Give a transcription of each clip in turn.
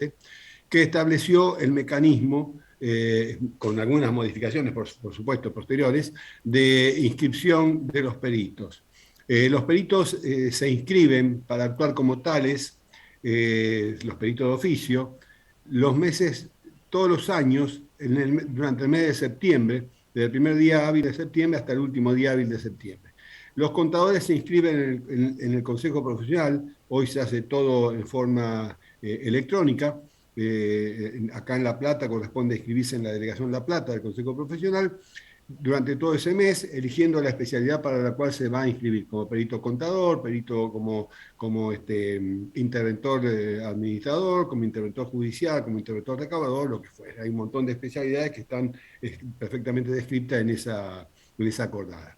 2017, que estableció el mecanismo, con algunas modificaciones, por supuesto, posteriores, de inscripción de los peritos. Los peritos se inscriben para actuar como tales, los peritos de oficio, los meses, todos los años, durante el mes de septiembre, desde el primer día hábil de septiembre hasta el último día hábil de septiembre. Los contadores se inscriben en el Consejo Profesional, hoy se hace todo en forma electrónica. Acá en La Plata corresponde inscribirse en la Delegación La Plata del Consejo Profesional durante todo ese mes, eligiendo la especialidad para la cual se va a inscribir, como perito contador, perito como interventor administrador, como interventor judicial, como interventor recaudador, lo que fuera. Hay un montón de especialidades que están perfectamente descritas en esa acordada.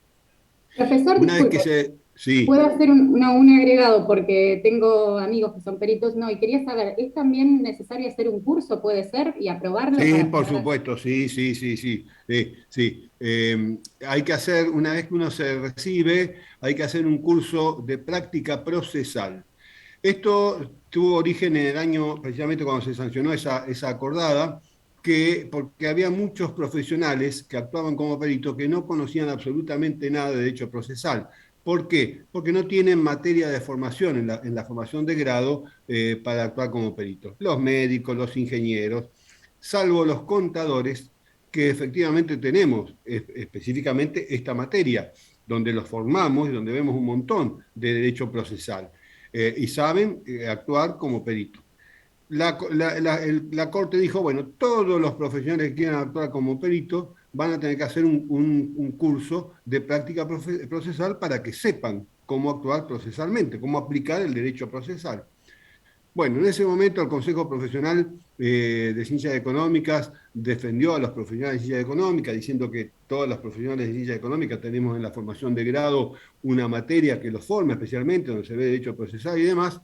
Profesor, Una vez que disculpe, se... ¿puedo Sí, hacer un agregado? Porque tengo amigos que son peritos, no, y quería saber, ¿es también necesario hacer un curso, puede ser, y aprobarlo sí, para por poder... supuesto, sí, sí, sí, sí, sí, sí. Hay que hacer, una vez que uno se recibe, hay que hacer un curso de práctica procesal. Esto tuvo origen en el año, precisamente cuando se sancionó esa acordada, porque había muchos profesionales que actuaban como peritos que no conocían absolutamente nada de derecho procesal. ¿Por qué? Porque no tienen materia de formación en la formación de grado para actuar como peritos. Los médicos, los ingenieros, salvo los contadores, que efectivamente tenemos específicamente esta materia, donde los formamos y donde vemos un montón de derecho procesal, y saben actuar como peritos. La Corte dijo, bueno, todos los profesionales que quieran actuar como peritos van a tener que hacer un curso de práctica procesal para que sepan cómo actuar procesalmente, cómo aplicar el derecho procesal. Bueno, en ese momento el Consejo Profesional de Ciencias Económicas defendió a los profesionales de ciencias económicas, diciendo que todos los profesionales de ciencias económicas tenemos en la formación de grado una materia que los forma especialmente, donde se ve derecho procesal y demás.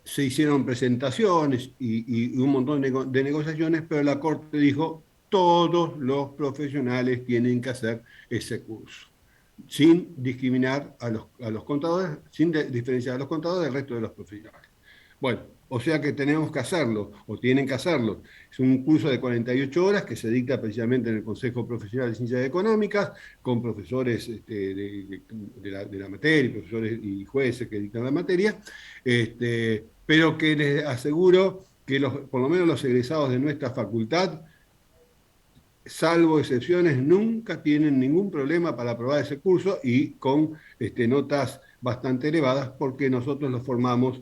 Se hicieron presentaciones y un montón de negociaciones, pero la Corte dijo, todos los profesionales tienen que hacer ese curso, sin discriminar a los contadores, sin diferenciar a los contadores del resto de los profesionales. Bueno, o sea que tenemos que hacerlo, o tienen que hacerlo. Es un curso de 48 horas que se dicta precisamente en el Consejo Profesional de Ciencias Económicas, con profesores de la materia, profesores y jueces que dictan la materia, pero que les aseguro que por lo menos los egresados de nuestra facultad, salvo excepciones, nunca tienen ningún problema para aprobar ese curso y con notas bastante elevadas porque nosotros los formamos.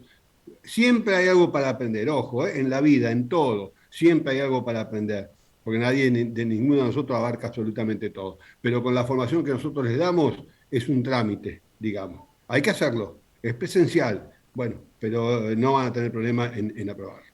Siempre hay algo para aprender, ojo, en la vida, en todo, siempre hay algo para aprender, porque nadie de ninguno de nosotros abarca absolutamente todo. Pero con la formación que nosotros les damos es un trámite, digamos. Hay que hacerlo, es presencial, bueno, pero no van a tener problema en aprobarlo.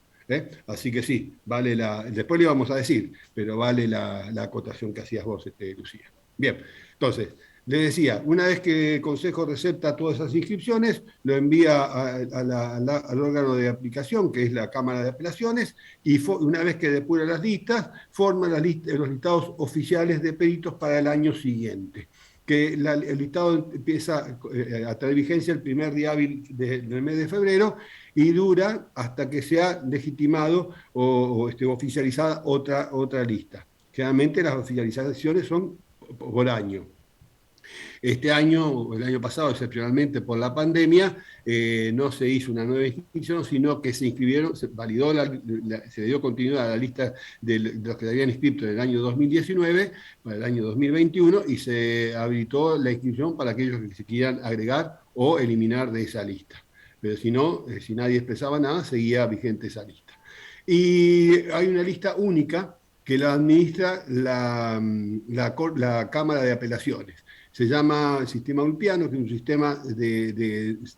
Así que sí, después le vamos a decir, pero vale la acotación que hacías vos, Lucía. Bien, entonces, le decía, una vez que el Consejo recepta todas esas inscripciones, lo envía al órgano de aplicación, que es la Cámara de Apelaciones, y una vez que depura las listas, forma los listados oficiales de peritos para el año siguiente. Que el listado empieza a tener vigencia el primer día hábil del mes de febrero y dura hasta que sea legitimado o oficializada otra lista. Generalmente las oficializaciones son por año. Este año, el año pasado, excepcionalmente por la pandemia, no se hizo una nueva inscripción, sino que se inscribieron, se validó, se le dio continuidad a la lista de los que habían inscrito en el año 2019 para el año 2021 y se habilitó la inscripción para aquellos que se quieran agregar o eliminar de esa lista. Pero si no, si nadie expresaba nada, seguía vigente esa lista. Y hay una lista única que la administra la Cámara de Apelaciones. Se llama sistema ulpiano, que es un sistema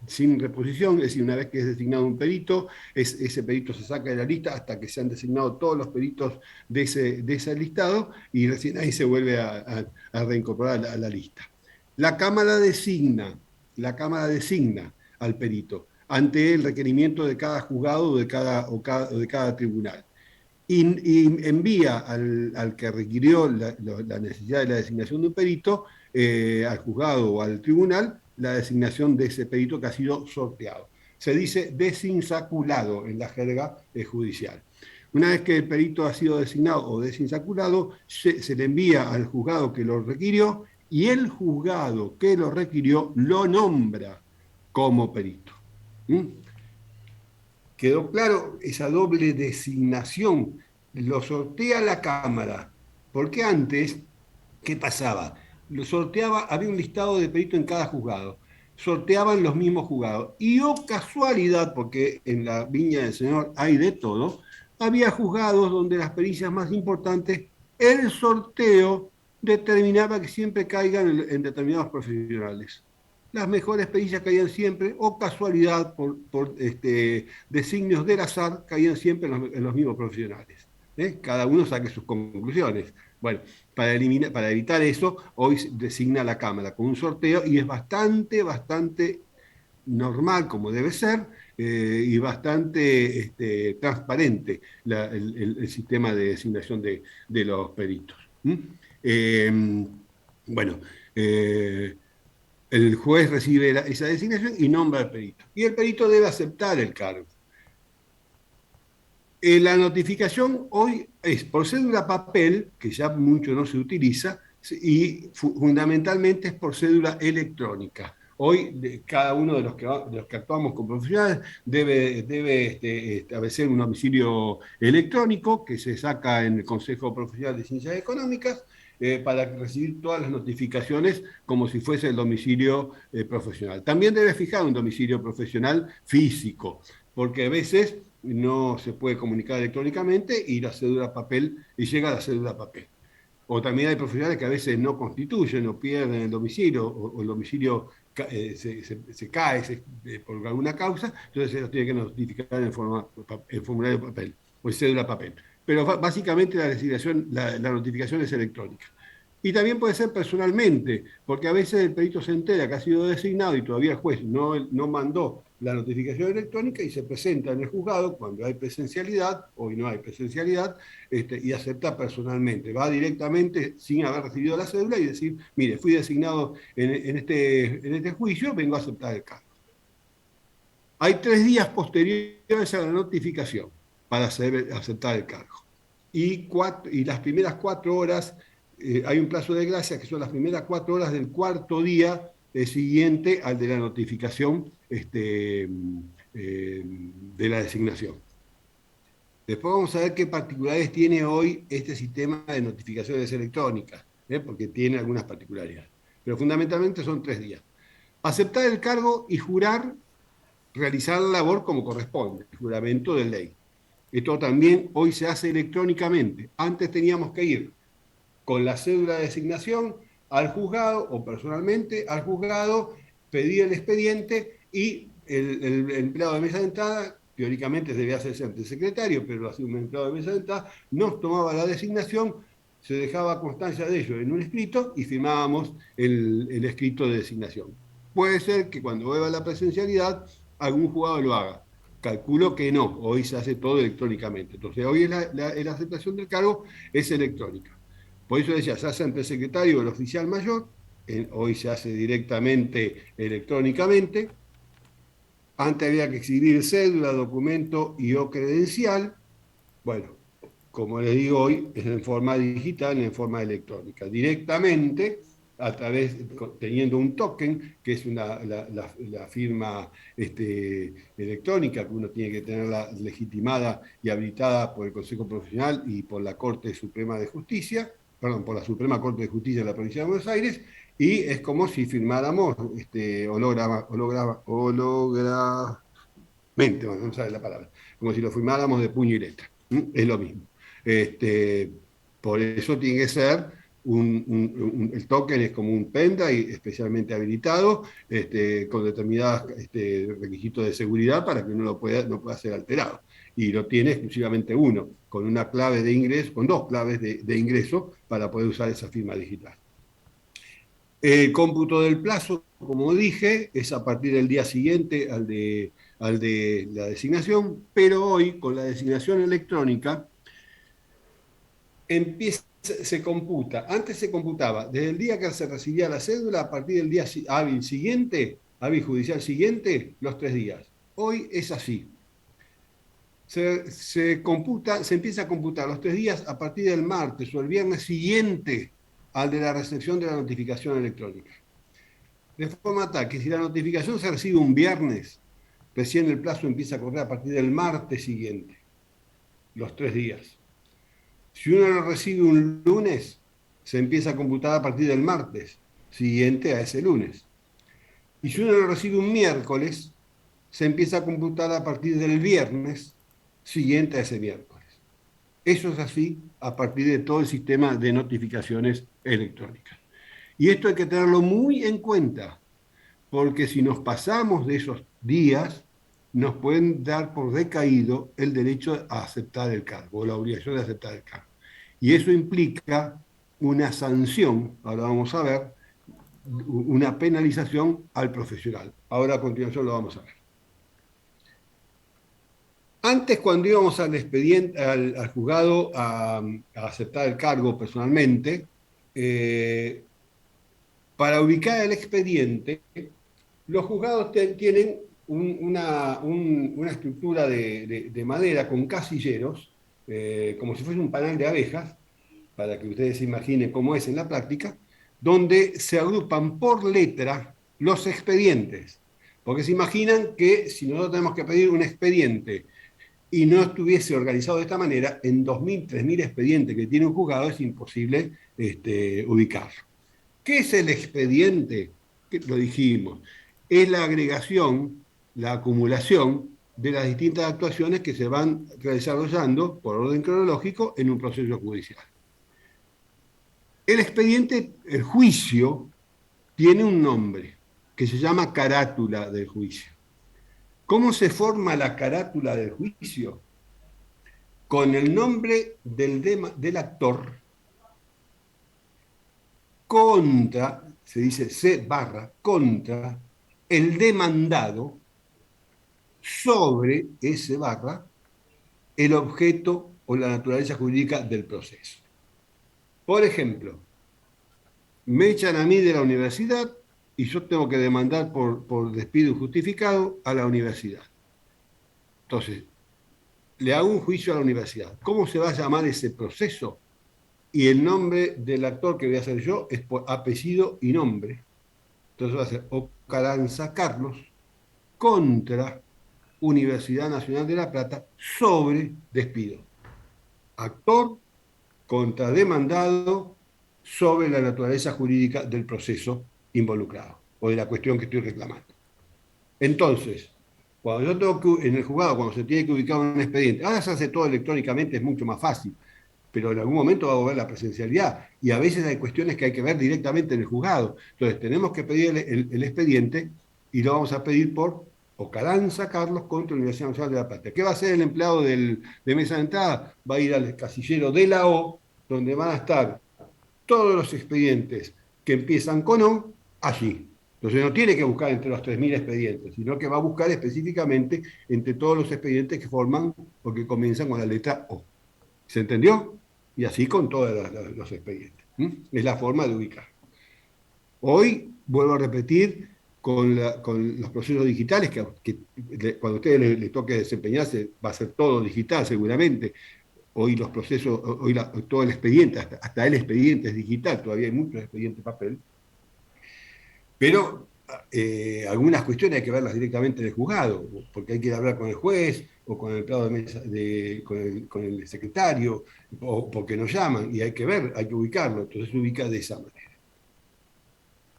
sin reposición, es decir, una vez que es designado un perito, ese perito se saca de la lista hasta que se han designado todos los peritos de ese listado y recién ahí se vuelve a reincorporar a la lista. La Cámara designa al perito ante el requerimiento de cada juzgado o de cada tribunal y envía al que requirió la necesidad de la designación de un perito, al juzgado o al tribunal, la designación de ese perito que ha sido sorteado. Se dice desinsaculado en la jerga judicial. Una vez que el perito ha sido designado o desinsaculado, se le envía al juzgado que lo requirió y el juzgado que lo requirió lo nombra como perito. ¿Mm? ¿Quedó claro esa doble designación? Lo sortea la Cámara, porque antes, ¿qué pasaba? Lo sorteaba, había un listado de peritos en cada juzgado, sorteaban los mismos juzgados, y oh casualidad, porque en la Viña del Señor hay de todo, había juzgados donde las pericias más importantes, el sorteo determinaba que siempre caigan en determinados profesionales. Las mejores pericias caían siempre, o casualidad, por designios del azar, caían siempre en los mismos profesionales. Cada uno saque sus conclusiones. Bueno, para evitar eso, hoy designa la Cámara con un sorteo y es bastante normal, como debe ser, y bastante transparente el sistema de designación de los peritos. ¿Mm? Bueno, el juez recibe esa designación y nombra al perito. Y el perito debe aceptar el cargo. La notificación hoy es por cédula papel, que ya mucho no se utiliza, y fundamentalmente es por cédula electrónica. Hoy cada uno de los que actuamos como profesionales debe establecer un domicilio electrónico que se saca en el Consejo Profesional de Ciencias Económicas para recibir todas las notificaciones como si fuese el domicilio profesional. También debe fijar un domicilio profesional físico, porque a veces no se puede comunicar electrónicamente y llega la cédula papel. O también hay profesionales que a veces no constituyen o pierden el domicilio o el domicilio se cae por alguna causa, entonces se los tiene que notificar en formulario de papel o en cédula papel. Pero básicamente la notificación es electrónica. Y también puede ser personalmente, porque a veces el perito se entera que ha sido designado y todavía el juez no mandó la notificación electrónica y se presenta en el juzgado cuando hay presencialidad, hoy no hay presencialidad, y acepta personalmente. Va directamente sin haber recibido la cédula y decir, mire, fui designado en este juicio, vengo a aceptar el cargo. Hay 3 días posteriores a la notificación para aceptar el cargo. Y las primeras 4 horas, hay un plazo de gracia que son las primeras 4 horas del cuarto día siguiente al de la notificación de la designación. Después vamos a ver qué particularidades tiene hoy este sistema de notificaciones electrónicas, porque tiene algunas particularidades. Pero fundamentalmente son 3 días. Aceptar el cargo y jurar realizar la labor como corresponde, el juramento de ley. Esto también hoy se hace electrónicamente. Antes teníamos que ir con la cédula de designación al juzgado o personalmente al juzgado, pedir el expediente y el empleado de mesa de entrada, teóricamente debía hacerse ante el secretario, pero lo hacía un empleado de mesa de entrada, nos tomaba la designación, se dejaba constancia de ello en un escrito y firmábamos el escrito de designación. Puede ser que cuando vuelva la presencialidad algún juzgado lo haga. Calculo que no, hoy se hace todo electrónicamente. Entonces, hoy la aceptación del cargo es electrónica. Por eso decía, se hace ante el secretario o el oficial mayor, hoy se hace directamente electrónicamente. Antes había que exhibir cédula, documento y o credencial. Bueno, como les digo hoy, es en forma digital, en forma electrónica. Directamente, teniendo un token, que es la firma electrónica que uno tiene que tenerla legitimada y habilitada por el Consejo Profesional y por la Corte Suprema de Justicia, por la Suprema Corte de Justicia de la Provincia de Buenos Aires, y es como si firmáramos hologramamente, no sabe la palabra, como si lo firmáramos de puño y letra. Es lo mismo. Por eso tiene que ser el token es como un pendrive especialmente habilitado, con determinados requisitos de seguridad para que uno no pueda ser alterado. Y lo tiene exclusivamente uno, con una clave de ingreso, con 2 claves de ingreso para poder usar esa firma digital. El cómputo del plazo, como dije, es a partir del día siguiente al de la designación, pero hoy con la designación electrónica se computa, antes se computaba desde el día que se recibía la cédula, a partir del día hábil judicial siguiente, los 3 días. Hoy es así. Se empieza a computar los 3 días a partir del martes o el viernes siguiente al de la recepción de la notificación electrónica. De forma tal que si la notificación se recibe un viernes, recién el plazo empieza a correr a partir del martes siguiente, los 3 días. Si uno lo recibe un lunes, se empieza a computar a partir del martes siguiente a ese lunes. Y si uno lo recibe un miércoles, se empieza a computar a partir del viernes siguiente a ese miércoles. Eso es así a partir de todo el sistema de notificaciones electrónicas. Y esto hay que tenerlo muy en cuenta, porque si nos pasamos de esos días, nos pueden dar por decaído el derecho a aceptar el cargo, o la obligación de aceptar el cargo. Y eso implica una sanción, ahora vamos a ver, una penalización al profesional. Ahora a continuación lo vamos a ver. Antes, cuando íbamos al expediente, al juzgado a aceptar el cargo personalmente, eh, para ubicar el expediente, los juzgados tienen una estructura de madera con casilleros, como si fuese un panal de abejas, para que ustedes se imaginen cómo es en la práctica, donde se agrupan por letra los expedientes. Porque se imaginan que si nosotros tenemos que pedir un expediente y no estuviese organizado de esta manera, en 2.000, 3.000 expedientes que tiene un juzgado es imposible ubicarlo. ¿Qué es el expediente? Lo dijimos, es la agregación, la acumulación de las distintas actuaciones que se van desarrollando por orden cronológico en un proceso judicial. El expediente, el juicio, tiene un nombre que se llama carátula del juicio. ¿Cómo se forma la carátula del juicio? Con el nombre del actor contra, se dice C barra, contra el demandado sobre ese barra el objeto o la naturaleza jurídica del proceso. Por ejemplo, me echan a mí de la universidad y yo tengo que demandar por despido injustificado a la universidad. Entonces, le hago un juicio a la universidad. ¿Cómo se va a llamar ese proceso? Y el nombre del actor que voy a hacer yo es por apellido y nombre. Entonces va a ser Ocaranza Carlos contra Universidad Nacional de La Plata sobre despido. Actor contra demandado sobre la naturaleza jurídica del proceso involucrado o de la cuestión que estoy reclamando. Entonces, cuando yo tengo que, en el juzgado, cuando se tiene que ubicar un expediente, ahora se hace todo electrónicamente, es mucho más fácil, pero en algún momento va a volver la presencialidad y a veces hay cuestiones que hay que ver directamente en el juzgado. Entonces, tenemos que pedir el expediente y lo vamos a pedir por Ocaranza Carlos contra la Universidad Nacional de La Plata. ¿Qué va a hacer el empleado de mesa de entrada? Va a ir al casillero de la O, donde van a estar todos los expedientes que empiezan con O allí. Entonces no tiene que buscar entre los 3.000 expedientes, sino que va a buscar específicamente entre todos los expedientes que forman o que comienzan con la letra O. ¿Se entendió? Y así con todos los expedientes. Es la forma de ubicar. Hoy, vuelvo a repetir, con los procesos digitales, cuando a ustedes les toque desempeñarse, va a ser todo digital seguramente. Hoy los procesos, todo el expediente, hasta el expediente es digital, todavía hay muchos expedientes de papel, pero algunas cuestiones hay que verlas directamente en el juzgado, porque hay que hablar con el juez o con el empleado de mesa, con el secretario, o porque nos llaman y hay que ver, hay que ubicarlo, entonces se ubica de esa manera.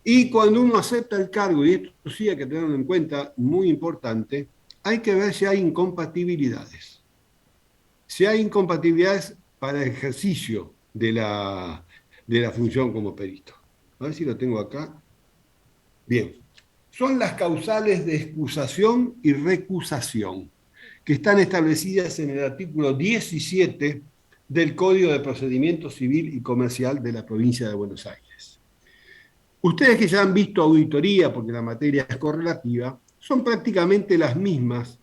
Y cuando uno acepta el cargo, y esto sí hay que tenerlo en cuenta, muy importante, hay que ver si hay incompatibilidades. Si hay incompatibilidades para el ejercicio de la función como perito. A ver si lo tengo acá. Bien. Son las causales de excusación y recusación, que están establecidas en el artículo 17 del Código de Procedimiento Civil y Comercial de la provincia de Buenos Aires. Ustedes que ya han visto auditoría, porque la materia es correlativa, son prácticamente las mismas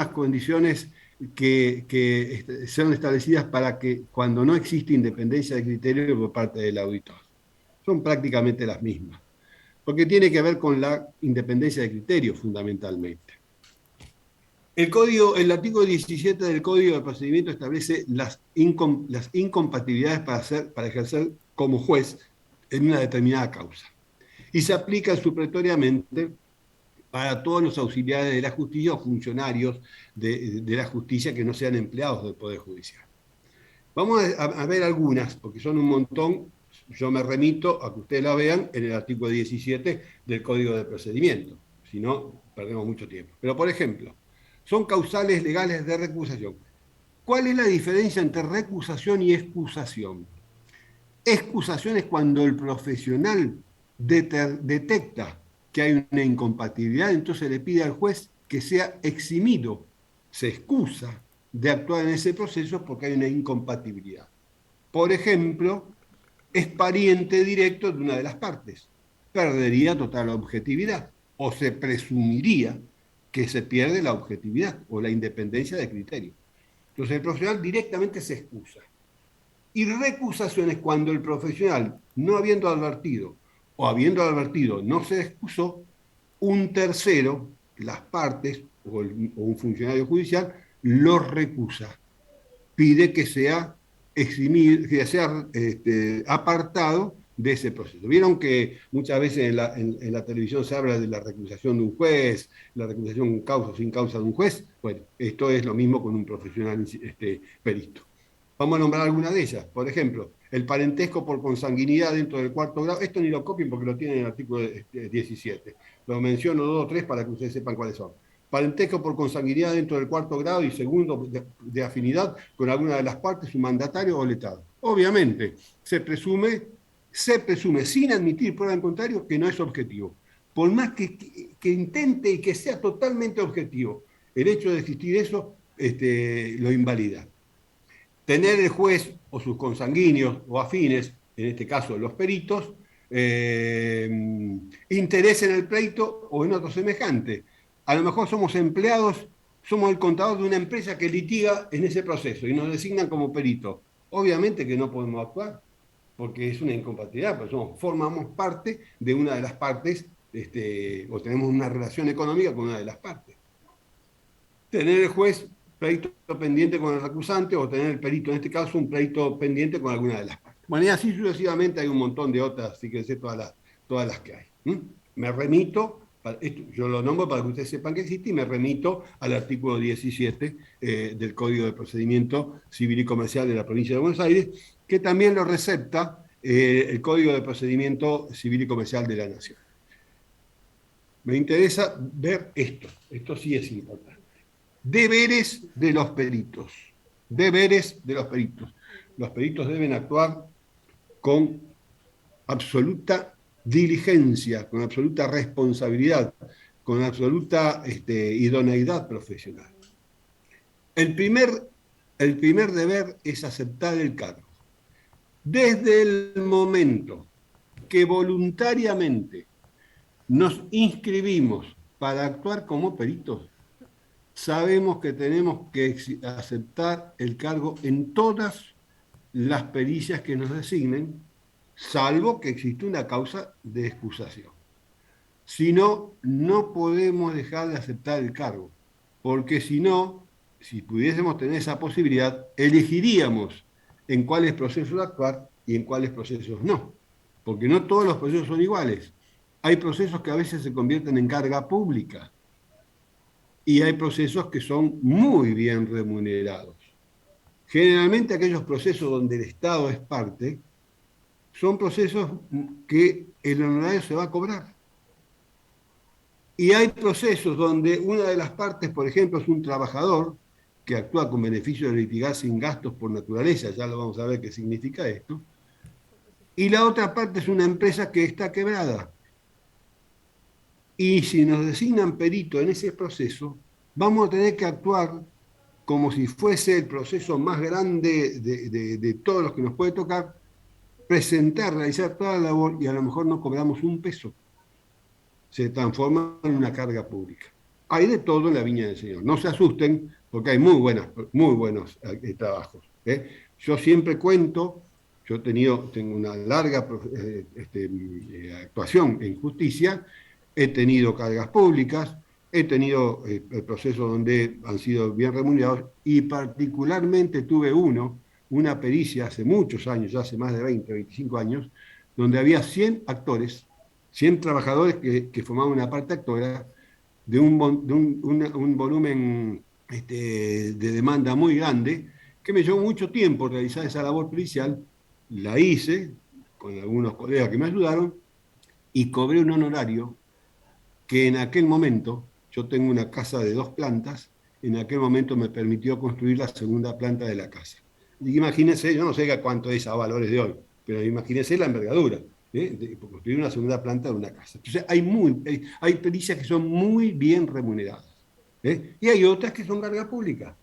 condiciones que son establecidas para que cuando no existe independencia de criterio por parte del auditor. Son prácticamente las mismas, porque tiene que ver con la independencia de criterio fundamentalmente. El artículo 17 del Código de Procedimiento establece las incompatibilidades para ejercer como juez en una determinada causa. Y se aplica supletoriamente para todos los auxiliares de la justicia o funcionarios de la justicia que no sean empleados del Poder Judicial. Vamos a ver algunas, porque son un montón. Yo me remito a que ustedes la vean en el artículo 17 del Código de Procedimiento. Si no, perdemos mucho tiempo. Pero, por ejemplo, son causales legales de recusación. ¿Cuál es la diferencia entre recusación y excusación? Excusación es cuando el profesional detecta que hay una incompatibilidad, entonces le pide al juez que sea eximido, se excusa de actuar en ese proceso porque hay una incompatibilidad. Por ejemplo, es pariente directo de una de las partes, perdería total objetividad o se presumiría que se pierde la objetividad o la independencia de criterio. Entonces el profesional directamente se excusa. Y recusación es cuando el profesional, no habiendo advertido o habiendo advertido, no se excusó, un tercero, las partes o un funcionario judicial, lo recusa, pide que sea eximido, que sea apartado de ese proceso. Vieron que muchas veces en la televisión se habla de la recusación de un juez, la recusación con causa o sin causa de un juez. Bueno, esto es lo mismo con un profesional perito. Vamos a nombrar alguna de ellas. Por ejemplo, el parentesco por consanguinidad dentro del cuarto grado. Esto ni lo copien porque lo tienen en el artículo 17. Lo menciono dos o tres para que ustedes sepan cuáles son. Parentesco por consanguinidad dentro del cuarto grado y segundo de afinidad con alguna de las partes, su mandatario o letado. Obviamente, se presume sin admitir prueba en contrario que no es objetivo. Por más que intente y que sea totalmente objetivo, el hecho de existir eso lo invalida. Tener el juez o sus consanguíneos o afines, en este caso los peritos, interés en el pleito o en otro semejante. A lo mejor somos empleados, somos el contador de una empresa que litiga en ese proceso y nos designan como perito. Obviamente que no podemos actuar porque es una incompatibilidad, pero formamos parte de una de las partes o tenemos una relación económica con una de las partes. Tener el juez pleito pendiente con el recusante o tener el perito, en este caso, un pleito pendiente con alguna de las partes. Bueno, y así sucesivamente hay un montón de otras, fíjense todas las que hay. Me remito, yo lo nombro para que ustedes sepan que existe y me remito al artículo 17 del Código de Procedimiento Civil y Comercial de la provincia de Buenos Aires, que también lo recepta el Código de Procedimiento Civil y Comercial de la Nación. Me interesa ver esto sí es importante. Deberes de los peritos. Deberes de los peritos. Los peritos deben actuar con absoluta diligencia, con absoluta responsabilidad, con absoluta idoneidad profesional. El primer deber es aceptar el cargo. Desde el momento que voluntariamente nos inscribimos para actuar como peritos, sabemos que tenemos que aceptar el cargo en todas las pericias que nos designen, salvo que exista una causa de excusación. Si no, no podemos dejar de aceptar el cargo, porque si no, si pudiésemos tener esa posibilidad, elegiríamos en cuáles procesos actuar y en cuáles procesos no, porque no todos los procesos son iguales. Hay procesos que a veces se convierten en carga pública, y hay procesos que son muy bien remunerados. Generalmente aquellos procesos donde el Estado es parte son procesos que el honorario se va a cobrar. Y hay procesos donde una de las partes, por ejemplo, es un trabajador que actúa con beneficio de litigar sin gastos por naturaleza, ya lo vamos a ver qué significa esto, y la otra parte es una empresa que está quebrada. Y si nos designan perito en ese proceso, vamos a tener que actuar como si fuese el proceso más grande de todos los que nos puede tocar, presentar, realizar toda la labor y a lo mejor no cobramos un peso. Se transforma en una carga pública. Hay de todo en la viña del Señor. No se asusten porque hay muy buenos trabajos. Yo siempre cuento, tengo una larga actuación en justicia, he tenido cargas públicas, he tenido procesos donde han sido bien remunerados y particularmente tuve una pericia hace muchos años, ya hace más de 20, 25 años, donde había 100 actores, 100 trabajadores que formaban una parte actora de un volumen de demanda muy grande, que me llevó mucho tiempo realizar esa labor pericial, la hice con algunos colegas que me ayudaron y cobré un honorario que en aquel momento, yo tengo una casa de 2 plantas, en aquel momento me permitió construir la segunda planta de la casa. Y imagínense, yo no sé cuánto es a valores de hoy, pero imagínense la envergadura, de construir una segunda planta de una casa. Entonces hay pericias que son muy bien remuneradas, y hay otras que son carga pública.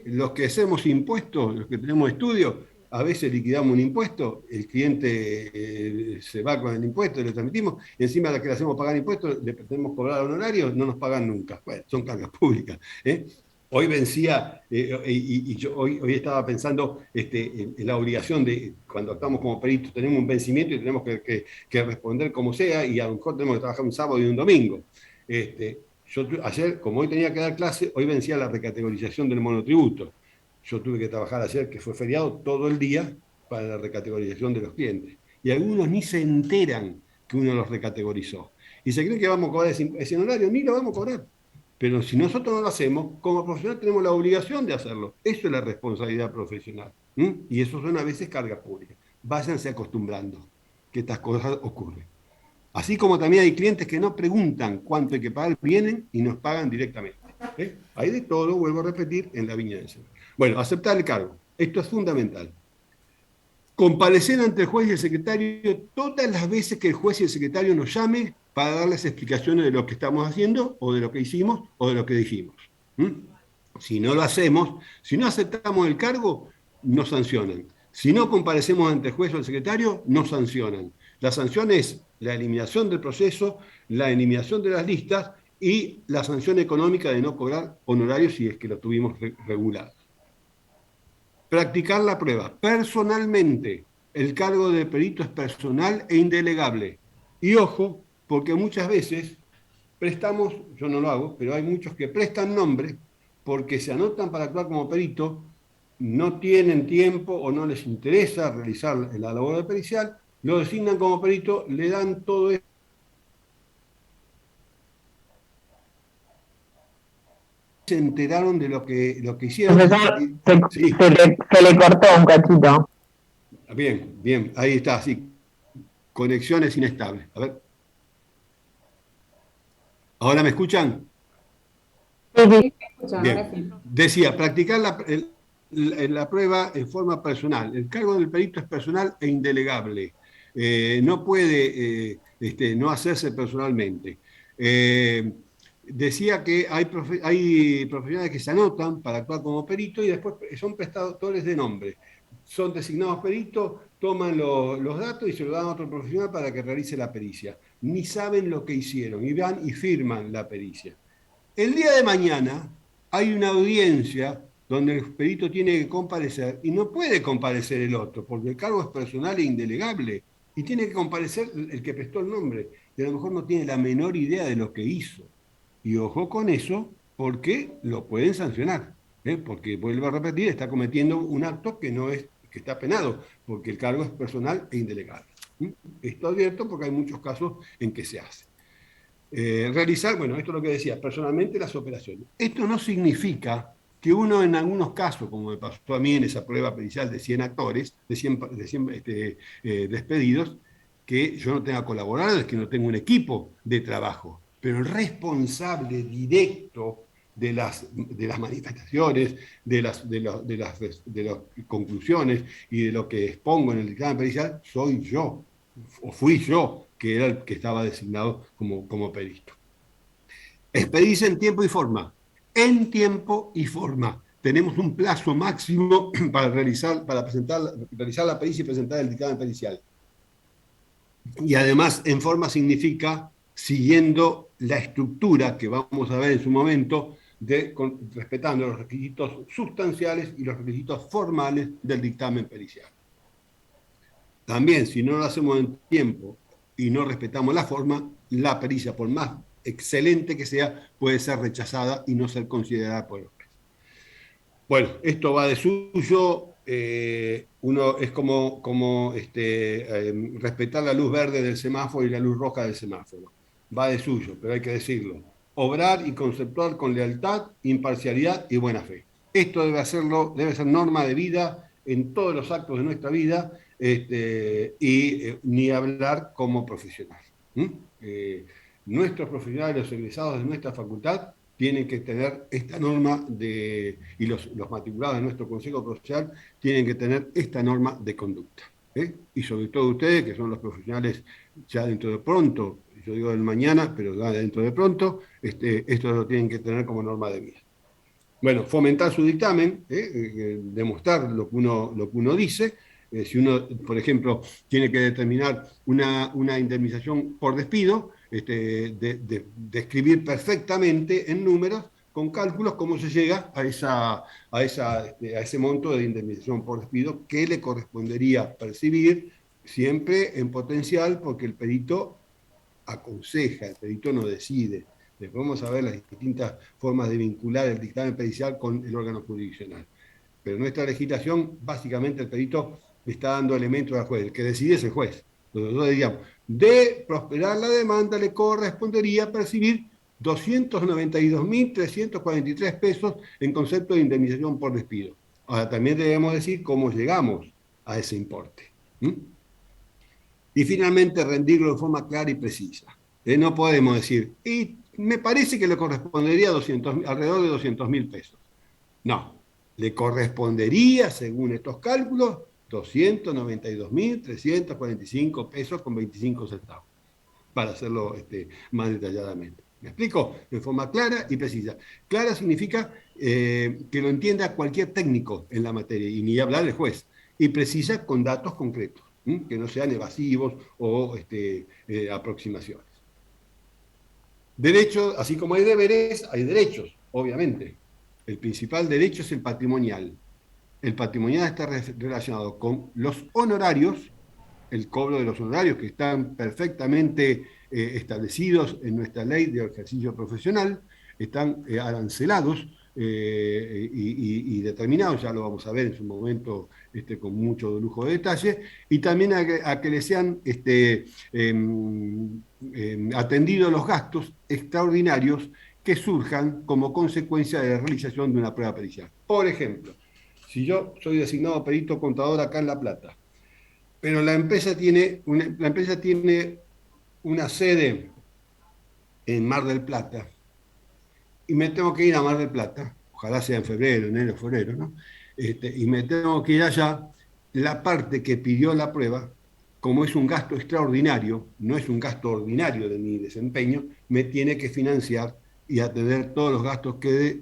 Los que hacemos impuestos, los que tenemos estudios, a veces liquidamos un impuesto, el cliente se va con el impuesto, le transmitimos, y encima a la que le hacemos pagar impuestos, le pretendemos cobrar honorarios, no nos pagan nunca. Bueno, son cargas públicas. Hoy vencía, y yo hoy estaba pensando en la obligación de, cuando actuamos como peritos, tenemos un vencimiento y tenemos que responder como sea, y a lo mejor tenemos que trabajar un sábado y un domingo. Yo ayer, como hoy tenía que dar clase, hoy vencía la recategorización del monotributo. Yo tuve que trabajar ayer, que fue feriado, todo el día para la recategorización de los clientes. Y algunos ni se enteran que uno los recategorizó. Y se cree que vamos a cobrar ese honorario, ni lo vamos a cobrar. Pero si nosotros no lo hacemos, como profesional tenemos la obligación de hacerlo. Eso es la responsabilidad profesional. Y eso son a veces cargas públicas. Váyanse acostumbrando que estas cosas ocurren. Así como también hay clientes que no preguntan cuánto hay que pagar, vienen y nos pagan directamente. Hay de todo, vuelvo a repetir, en la Viña del Señor. Bueno, aceptar el cargo. Esto es fundamental. Comparecer ante el juez y el secretario todas las veces que el juez y el secretario nos llame para darles explicaciones de lo que estamos haciendo o de lo que hicimos o de lo que dijimos. Si no lo hacemos, si no aceptamos el cargo, nos sancionan. Si no comparecemos ante el juez o el secretario, nos sancionan. La sanción es la eliminación del proceso, la eliminación de las listas y la sanción económica de no cobrar honorarios si es que lo tuvimos regulado. Practicar la prueba. Personalmente, el cargo de perito es personal e indelegable. Y ojo, porque muchas veces prestamos, yo no lo hago, pero hay muchos que prestan nombre porque se anotan para actuar como perito, no tienen tiempo o no les interesa realizar la labor de pericial, lo designan como perito, le dan todo eso. Se enteraron de lo que hicieron. Profesor, Sí, se le cortó un cachito. bien, bien, ahí está, sí. Conexiones inestables. A ver. ¿Ahora me escuchan? Sí, sí. Sí, se escucha, ahora Bien. sí. Decía, practicar la prueba en forma personal. El cargo del perito es personal e indelegable. No puede no hacerse personalmente. Decía que hay profesionales que se anotan para actuar como perito y después son prestadores de nombre. Son designados peritos, toman los datos y se lo dan a otro profesional para que realice la pericia. Ni saben lo que hicieron y van y firman la pericia. El día de mañana hay una audiencia donde el perito tiene que comparecer y no puede comparecer el otro, porque el cargo es personal e indelegable y tiene que comparecer el que prestó el nombre y a lo mejor no tiene la menor idea de lo que hizo. Y ojo con eso, porque lo pueden sancionar, porque vuelvo a repetir, está cometiendo un acto que está penado, porque el cargo es personal e indelegable. Esto advierto porque hay muchos casos en que se hace. Realizar, bueno, esto es lo que decía, personalmente las operaciones. Esto no significa que uno en algunos casos, como me pasó a mí en esa prueba pericial de 100 actores, de 100 despedidos, que yo no tenga colaboradores, que no tenga un equipo de trabajo, pero el responsable directo de las manifestaciones, de las conclusiones y de lo que expongo en el dictamen pericial, soy yo, o fui yo, que era el que estaba designado como perito. Expedirse en tiempo y forma. En tiempo y forma. Tenemos un plazo máximo para realizar la pericia y presentar el dictamen pericial. Y además, en forma significa siguiendo la estructura que vamos a ver en su momento, respetando los requisitos sustanciales y los requisitos formales del dictamen pericial. También, si no lo hacemos en tiempo y no respetamos la forma, la pericia, por más excelente que sea, puede ser rechazada y no ser considerada por el juez. Bueno, esto va de suyo. Uno es como respetar la luz verde del semáforo y la luz roja del semáforo. Va de suyo, pero hay que decirlo. Obrar y conceptuar con lealtad, imparcialidad y buena fe. Esto debe ser norma de vida en todos los actos de nuestra vida, ni hablar como profesional. Nuestros profesionales, los egresados de nuestra facultad, tienen que tener esta norma y los matriculados de nuestro Consejo Profesional tienen que tener esta norma de conducta. Y sobre todo ustedes, que son los profesionales ya dentro de pronto, yo digo del mañana, pero ya dentro de pronto, esto lo tienen que tener como norma de vida. Bueno, fomentar su dictamen, demostrar lo que uno dice. Si uno, por ejemplo, tiene que determinar una indemnización por despido, describir perfectamente en números, con cálculos, cómo se llega a ese monto de indemnización por despido que le correspondería percibir, siempre en potencial, porque el perito aconseja, el perito no decide. Después vamos a ver las distintas formas de vincular el dictamen pericial con el órgano jurisdiccional. Pero en nuestra legislación, básicamente, el perito le está dando elementos al juez. El que decide es el juez. Nosotros diríamos, de prosperar la demanda, le correspondería percibir 292.343 pesos en concepto de indemnización por despido. Ahora, también debemos decir cómo llegamos a ese importe. Y finalmente, rendirlo de forma clara y precisa. No podemos decir, y me parece que le correspondería alrededor de 200.000 pesos. No, le correspondería, según estos cálculos, 292.345 pesos con 25 centavos, para hacerlo más detalladamente. ¿Me explico? De forma clara y precisa. Clara significa que lo entienda cualquier técnico en la materia, y ni hablar el juez. Y precisa con datos concretos, que no sean evasivos o aproximaciones. Derechos, así como hay deberes, hay derechos, obviamente. El principal derecho es el patrimonial. El patrimonial está relacionado con los honorarios, el cobro de los honorarios que están perfectamente establecidos en nuestra ley de ejercicio profesional, están arancelados y determinados, ya lo vamos a ver en su momento con mucho lujo de detalle, y también a que le sean atendidos los gastos extraordinarios que surjan como consecuencia de la realización de una prueba pericial. Por ejemplo, si yo soy designado perito contador acá en La Plata, pero la empresa tiene una sede en Mar del Plata, y me tengo que ir a Mar del Plata, ojalá sea en febrero, enero, febrero, ¿no? Y me tengo que ir allá, la parte que pidió la prueba, como es un gasto extraordinario, no es un gasto ordinario de mi desempeño, me tiene que financiar y atender todos los gastos que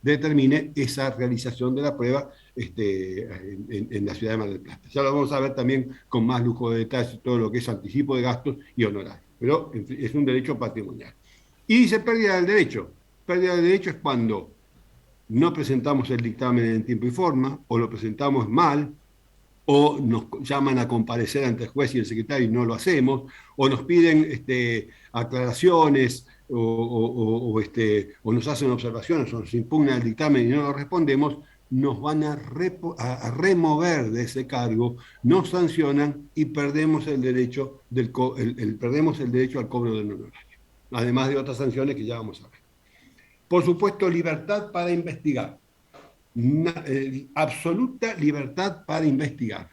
determine esa realización de la prueba en la ciudad de Mar del Plata. Ya lo vamos a ver también con más lujo de detalle, todo lo que es anticipo de gastos y honorarios, pero es un derecho patrimonial. Y dice pérdida del derecho. Pérdida del derecho es cuando no presentamos el dictamen en tiempo y forma, o lo presentamos mal, o nos llaman a comparecer ante el juez y el secretario y no lo hacemos, o nos piden aclaraciones, o nos hacen observaciones, o nos impugnan el dictamen y no lo respondemos, nos van a remover de ese cargo, nos sancionan y perdemos el derecho, perdemos el derecho al cobro del honorario, además de otras sanciones que ya vamos a ver. Por supuesto, libertad para investigar. Absoluta libertad para investigar.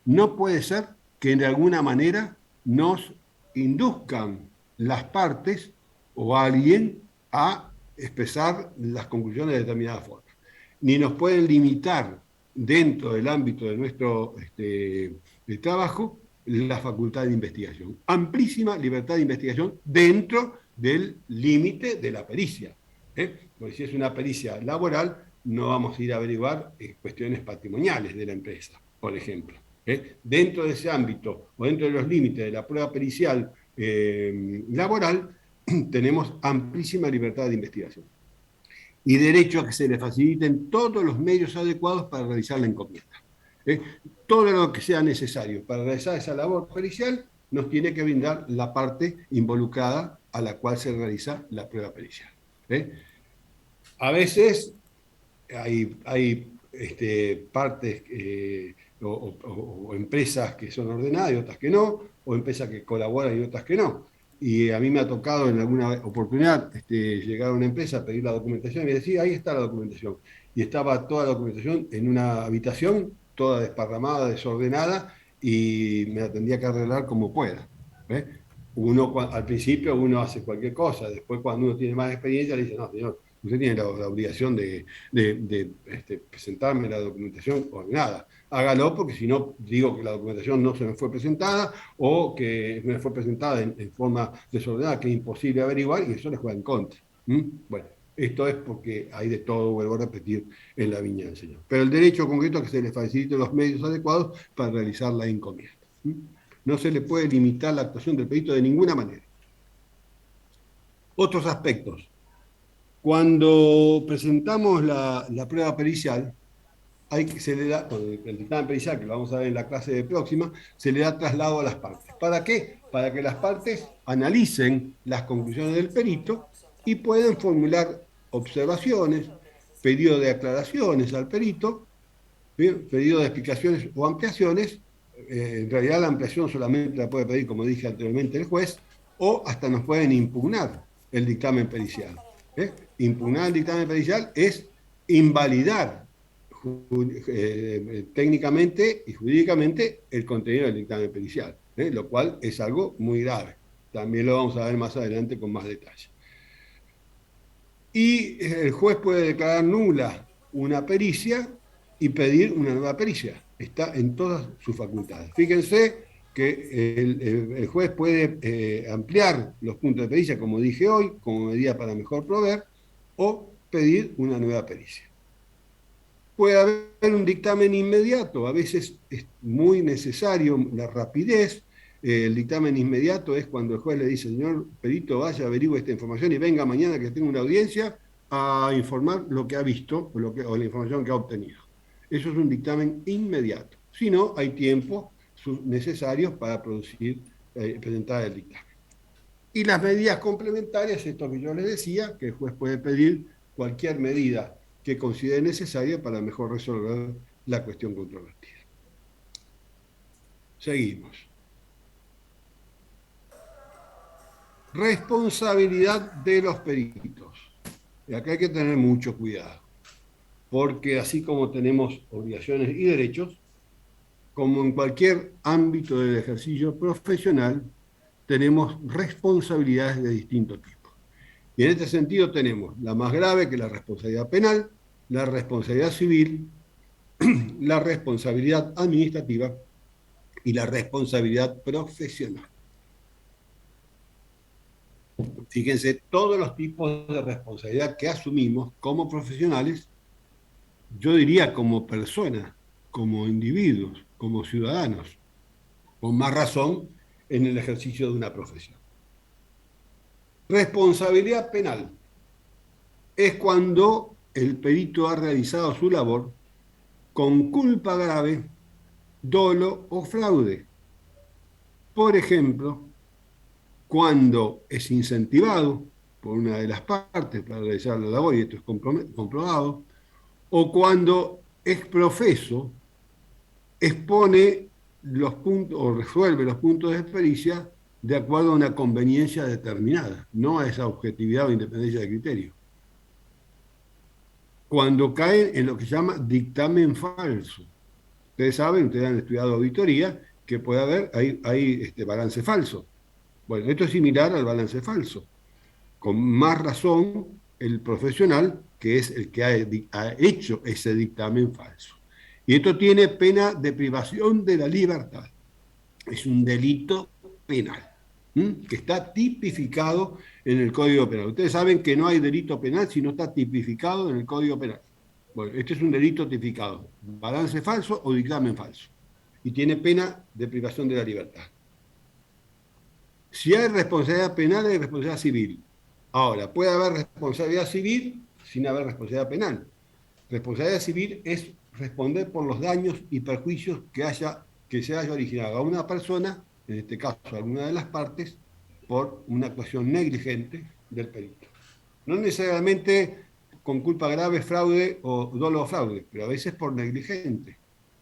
No puede ser que de alguna manera nos induzcan las partes o alguien a expresar las conclusiones de determinada forma. Ni nos pueden limitar dentro del ámbito de nuestro de trabajo la facultad de investigación. Amplísima libertad de investigación dentro del límite de la pericia. Porque si es una pericia laboral, no vamos a ir a averiguar cuestiones patrimoniales de la empresa, por ejemplo. Dentro de ese ámbito o dentro de los límites de la prueba pericial laboral, tenemos amplísima libertad de investigación. Y derecho a que se le faciliten todos los medios adecuados para realizar la encomienda. Todo lo que sea necesario para realizar esa labor pericial nos tiene que brindar la parte involucrada a la cual se realiza la prueba pericial. A veces hay partes o empresas que son ordenadas y otras que no, o empresas que colaboran y otras que no. Y a mí me ha tocado en alguna oportunidad llegar a una empresa a pedir la documentación y me decía, ahí está la documentación. Y estaba toda la documentación en una habitación, toda desparramada, desordenada, y me la tendría que arreglar como pueda. Al principio uno hace cualquier cosa, después cuando uno tiene más experiencia le dice, no, señor, usted tiene la obligación de presentarme la documentación ordenada. Hágalo porque si no digo que la documentación no se me fue presentada o que me fue presentada en forma desordenada, que es imposible averiguar y eso le juega en contra. Bueno, esto es porque hay de todo, vuelvo a repetir, en la viña del Señor. Pero el derecho concreto es que se le faciliten los medios adecuados para realizar la encomienda. No se le puede limitar la actuación del perito de ninguna manera. Otros aspectos. Cuando presentamos la prueba pericial, se le da, con el dictamen pericial, que lo vamos a ver en la clase próxima, se le da traslado a las partes. ¿Para qué? Para que las partes analicen las conclusiones del perito y puedan formular observaciones, pedido de aclaraciones al perito, pedido de explicaciones o ampliaciones. En realidad la ampliación solamente la puede pedir, como dije anteriormente, el juez, o hasta nos pueden impugnar el dictamen pericial. Impugnar el dictamen pericial es invalidar técnicamente y jurídicamente el contenido del dictamen pericial, lo cual es algo muy grave. También lo vamos a ver más adelante con más detalle. Y el juez puede declarar nula una pericia y pedir una nueva pericia. Está en todas sus facultades. Fíjense que el juez puede ampliar los puntos de pericia, como dije hoy, como medida para mejor proveer, o pedir una nueva pericia. Puede haber un dictamen inmediato, a veces es muy necesario la rapidez. El dictamen inmediato es cuando el juez le dice, señor perito, vaya, averigüe esta información y venga mañana que tenga una audiencia a informar lo que ha visto o la información que ha obtenido. Eso es un dictamen inmediato. Si no, hay tiempos necesarios para presentar el dictamen. Y las medidas complementarias, esto que yo les decía, que el juez puede pedir cualquier medida que considere necesaria para mejor resolver la cuestión controvertida. Seguimos. Responsabilidad de los peritos. Y acá hay que tener mucho cuidado, porque así como tenemos obligaciones y derechos, como en cualquier ámbito del ejercicio profesional, tenemos responsabilidades de distinto tipo. Y en este sentido tenemos la más grave, que es la responsabilidad penal, la responsabilidad civil, la responsabilidad administrativa y la responsabilidad profesional. Fíjense, todos los tipos de responsabilidad que asumimos como profesionales, yo diría como personas, como individuos, como ciudadanos, con más razón en el ejercicio de una profesión. Responsabilidad penal es cuando el perito ha realizado su labor con culpa grave, dolo o fraude. Por ejemplo, cuando es incentivado por una de las partes para realizar la labor, y esto es comprobado, o cuando es profeso, expone los puntos o resuelve los puntos de pericia de acuerdo a una conveniencia determinada, no a esa objetividad o independencia de criterio. Cuando caen en lo que se llama dictamen falso. Ustedes saben, ustedes han estudiado auditoría, que puede haber, hay balance falso. Bueno, esto es similar al balance falso. Con más razón, el profesional, que es el que ha hecho ese dictamen falso. Y esto tiene pena de privación de la libertad. Es un delito penal, que está tipificado en el Código Penal. Ustedes saben que no hay delito penal si no está tipificado en el Código Penal. Bueno, este es un delito tipificado, balance falso o dictamen falso. Y tiene pena de privación de la libertad. Si hay responsabilidad penal, hay responsabilidad civil. Ahora, puede haber responsabilidad civil sin haber responsabilidad penal. Responsabilidad civil es responder por los daños y perjuicios que se haya originado a una persona en este caso alguna de las partes, por una actuación negligente del perito. No necesariamente con culpa grave, fraude o dolo fraude, pero a veces por negligente.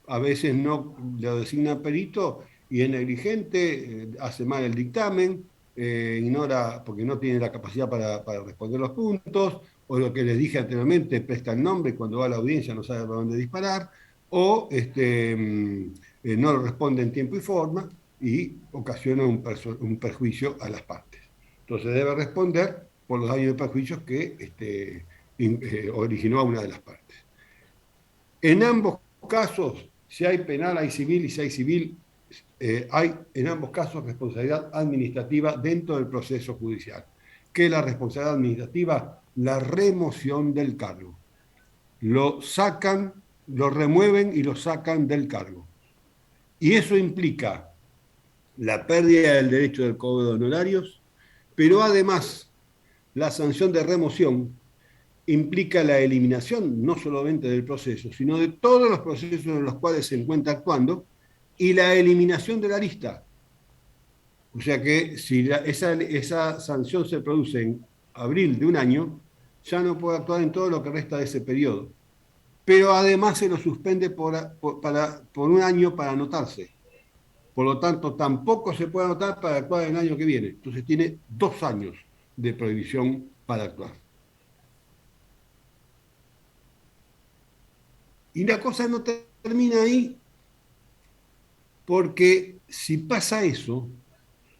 A veces no lo designa perito y es negligente, hace mal el dictamen, ignora porque no tiene la capacidad para responder los puntos, o lo que les dije anteriormente, presta el nombre y cuando va a la audiencia no sabe para dónde disparar, o no lo responde en tiempo y forma y ocasiona un perjuicio a las partes. Entonces debe responder por los daños y perjuicios que originó a una de las partes. En ambos casos, si hay penal, hay civil, y si hay civil, hay en ambos casos responsabilidad administrativa dentro del proceso judicial. ¿Qué es la responsabilidad administrativa? La remoción del cargo. Lo sacan, lo remueven y lo sacan del cargo. Y eso implica la pérdida del derecho del cobro de honorarios, pero además la sanción de remoción implica la eliminación no solamente del proceso, sino de todos los procesos en los cuales se encuentra actuando y la eliminación de la lista. O sea que si esa sanción se produce en abril de un año, ya no puede actuar en todo lo que resta de ese periodo. Pero además se lo suspende por un año para anotarse. Por lo tanto, tampoco se puede anotar para actuar el año que viene. Entonces tiene 2 años de prohibición para actuar. Y la cosa no termina ahí, porque si pasa eso,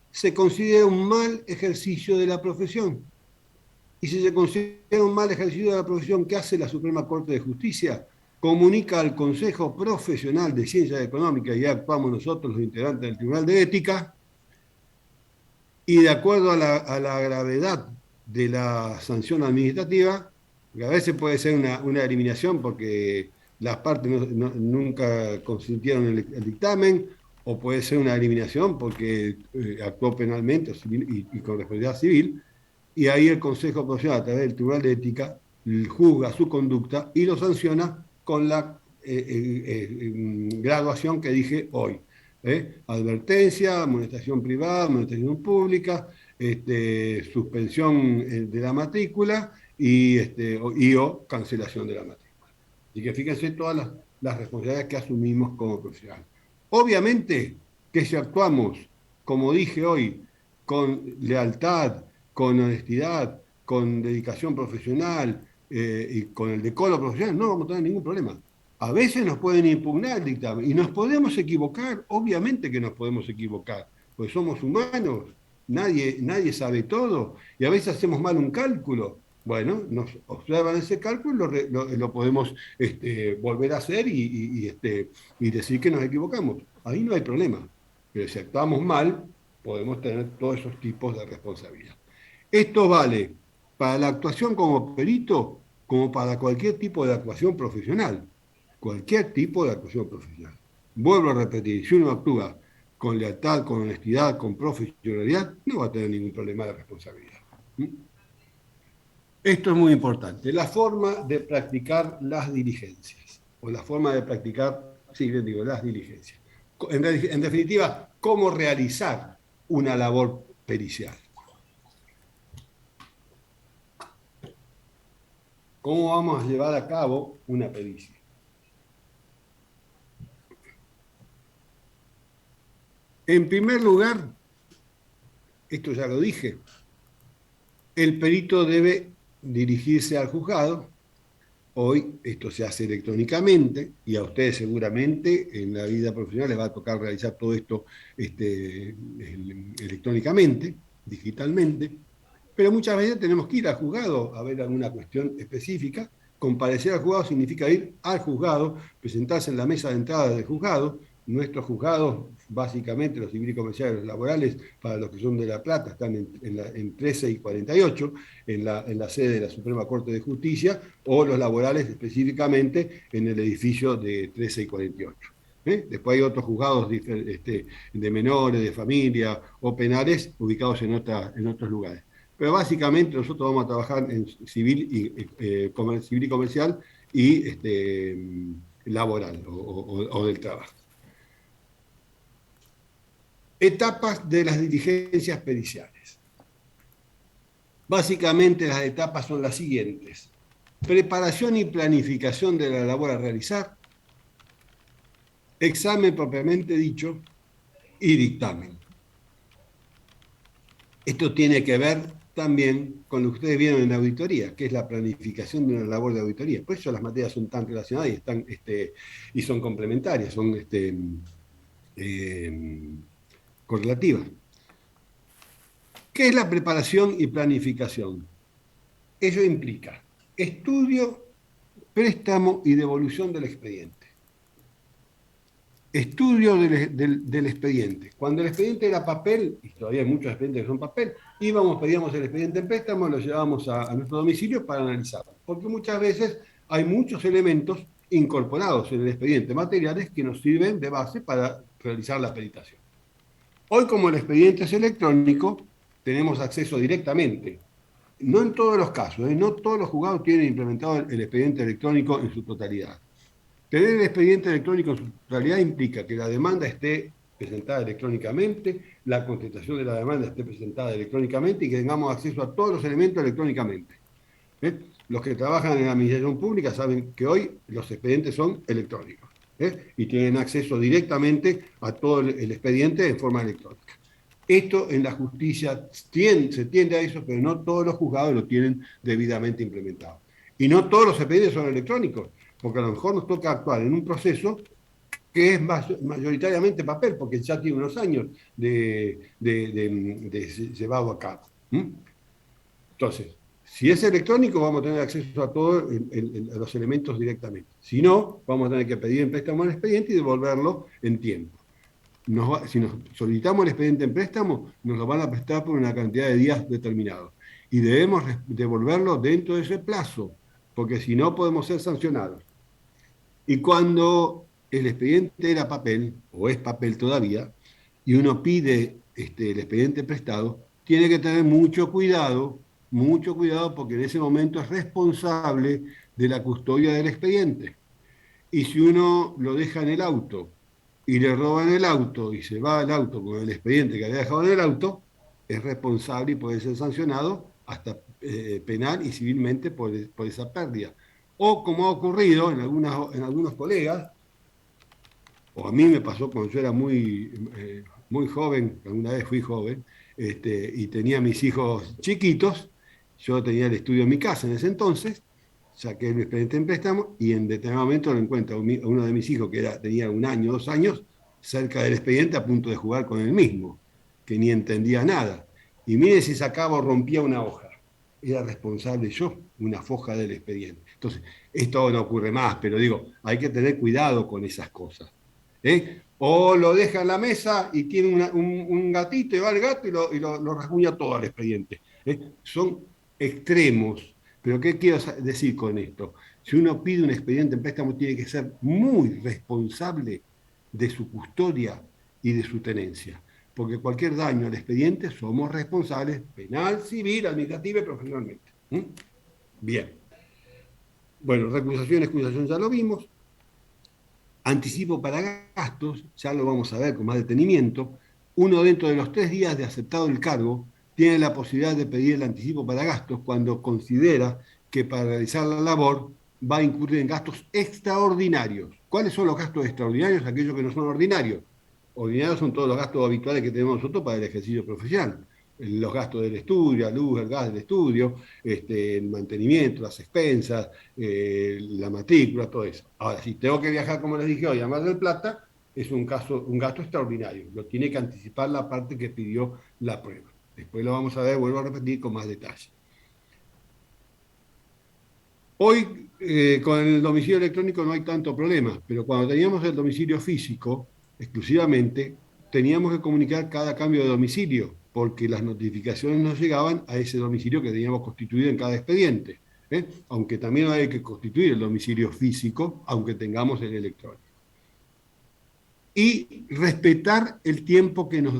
se considera un mal ejercicio de la profesión. Y si se considera un mal ejercicio de la profesión, ¿qué hace la Suprema Corte de Justicia? Comunica al Consejo Profesional de Ciencias Económicas, y ya actuamos nosotros los integrantes del Tribunal de Ética, y de acuerdo a la gravedad de la sanción administrativa, que a veces puede ser una eliminación porque las partes nunca consintieron el dictamen, o puede ser una eliminación porque actuó penalmente y con responsabilidad civil, y ahí el Consejo Profesional, a través del Tribunal de Ética, juzga su conducta y lo sanciona con la graduación que dije hoy. Advertencia, amonestación privada, amonestación pública, suspensión de la matrícula o cancelación de la matrícula. Así que fíjense todas las responsabilidades que asumimos como profesional. Obviamente que si actuamos, como dije hoy, con lealtad, con honestidad, con dedicación profesional y con el decoro profesional, no vamos a tener ningún problema. A veces nos pueden impugnar el dictamen y nos podemos equivocar, obviamente que nos podemos equivocar, porque somos humanos, nadie sabe todo y a veces hacemos mal un cálculo. Bueno, nos observan ese cálculo, lo podemos volver a hacer y decir que nos equivocamos. Ahí no hay problema, pero si actuamos mal, podemos tener todos esos tipos de responsabilidad. Esto vale para la actuación como perito como para cualquier tipo de actuación profesional. Cualquier tipo de actuación profesional. Vuelvo a repetir, si uno actúa con lealtad, con honestidad, con profesionalidad, no va a tener ningún problema de responsabilidad. Esto es muy importante. La forma de practicar las diligencias, o la forma de practicar, sí, bien digo, las diligencias. En definitiva, cómo realizar una labor pericial. ¿Cómo vamos a llevar a cabo una pericia? En primer lugar, esto ya lo dije, el perito debe dirigirse al juzgado. Hoy esto se hace electrónicamente y a ustedes seguramente en la vida profesional les va a tocar realizar todo esto electrónicamente, digitalmente, pero muchas veces tenemos que ir al juzgado a ver alguna cuestión específica. Comparecer al juzgado significa ir al juzgado, presentarse en la mesa de entrada del juzgado. Nuestros juzgados, básicamente los civiles y comerciales, los laborales, para los que son de La Plata, están en 13 y 48, en la sede de la Suprema Corte de Justicia, o los laborales específicamente en el edificio de 13 y 48. Después hay otros juzgados de menores, de familia o penales ubicados en otros lugares. Pero básicamente nosotros vamos a trabajar en civil y comercial y laboral o del trabajo. Etapas de las diligencias periciales. Básicamente las etapas son las siguientes: preparación y planificación de la labor a realizar, examen propiamente dicho y dictamen. Esto tiene que ver también con lo que ustedes vieron en la auditoría, que es la planificación de una labor de auditoría. Por eso las materias son tan relacionadas y son complementarias, son correlativas. ¿Qué es la preparación y planificación? Ello implica estudio, préstamo y devolución del expediente. Estudio del expediente. Cuando el expediente era papel, y todavía hay muchos expedientes que son papel, pedíamos el expediente en préstamo, lo llevábamos a nuestro domicilio para analizarlo. Porque muchas veces hay muchos elementos incorporados en el expediente, materiales que nos sirven de base para realizar la peritación. Hoy, como el expediente es electrónico, tenemos acceso directamente. No en todos los casos, no todos los juzgados tienen implementado el expediente electrónico en su totalidad. Tener el expediente electrónico en su totalidad implica que la demanda esté presentada electrónicamente, la contestación de la demanda esté presentada electrónicamente y que tengamos acceso a todos los elementos electrónicamente. Los que trabajan en la administración pública saben que hoy los expedientes son electrónicos y tienen acceso directamente a todo el expediente en forma electrónica. Esto en la justicia se tiende a eso, pero no todos los juzgados lo tienen debidamente implementado. Y no todos los expedientes son electrónicos, porque a lo mejor nos toca actuar en un proceso que es mayoritariamente papel, porque ya tiene unos años de llevado a cabo. Entonces, si es electrónico, vamos a tener acceso a todos los elementos directamente. Si no, vamos a tener que pedir en préstamo el expediente y devolverlo en tiempo. Si nos solicitamos el expediente en préstamo, nos lo van a prestar por una cantidad de días determinados. Y debemos devolverlo dentro de ese plazo, porque si no podemos ser sancionados. Y cuando el expediente era papel, o es papel todavía, y uno pide el expediente prestado, tiene que tener mucho cuidado, porque en ese momento es responsable de la custodia del expediente. Y si uno lo deja en el auto y le roban el auto y se va al auto con el expediente que había dejado en el auto, es responsable y puede ser sancionado hasta penal y civilmente por esa pérdida. O como ha ocurrido en algunos colegas, o a mí me pasó cuando yo era muy joven, alguna vez fui joven, y tenía mis hijos chiquitos, yo tenía el estudio en mi casa en ese entonces, saqué el expediente en préstamo y en determinado momento lo encuentro a uno de mis hijos que tenía 1 año, 2 años, cerca del expediente a punto de jugar con él mismo, que ni entendía nada. Y mire si sacaba o rompía una hoja. Era responsable yo, una foja del expediente. Entonces, esto no ocurre más, pero digo, hay que tener cuidado con esas cosas. O lo deja en la mesa y tiene un gatito y va el gato y lo rasguña todo al expediente. Son extremos. Pero ¿qué quiero decir con esto? Si uno pide un expediente en préstamo, tiene que ser muy responsable de su custodia y de su tenencia. Porque cualquier daño al expediente somos responsables penal, civil, administrativa y profesionalmente. Bien. Bueno, recusación, excusación ya lo vimos. Anticipo para gastos, ya lo vamos a ver con más detenimiento. Uno dentro de los 3 días de aceptado el cargo tiene la posibilidad de pedir el anticipo para gastos cuando considera que para realizar la labor va a incurrir en gastos extraordinarios. ¿Cuáles son los gastos extraordinarios? Aquellos que no son ordinarios. Ordinarios son todos los gastos habituales que tenemos nosotros para el ejercicio profesional. Los gastos del estudio, la luz, el gas del estudio, el mantenimiento, las expensas, la matrícula, todo eso. Ahora, si tengo que viajar, como les dije hoy, a Mar del Plata, es un gasto extraordinario. Lo tiene que anticipar la parte que pidió la prueba. Después lo vamos a ver, vuelvo a repetir, con más detalle. Hoy, con el domicilio electrónico no hay tanto problema, pero cuando teníamos el domicilio físico, exclusivamente, teníamos que comunicar cada cambio de domicilio, porque las notificaciones nos llegaban a ese domicilio que teníamos constituido en cada expediente. Aunque también hay que constituir el domicilio físico, aunque tengamos el electrónico. Y respetar el tiempo que nos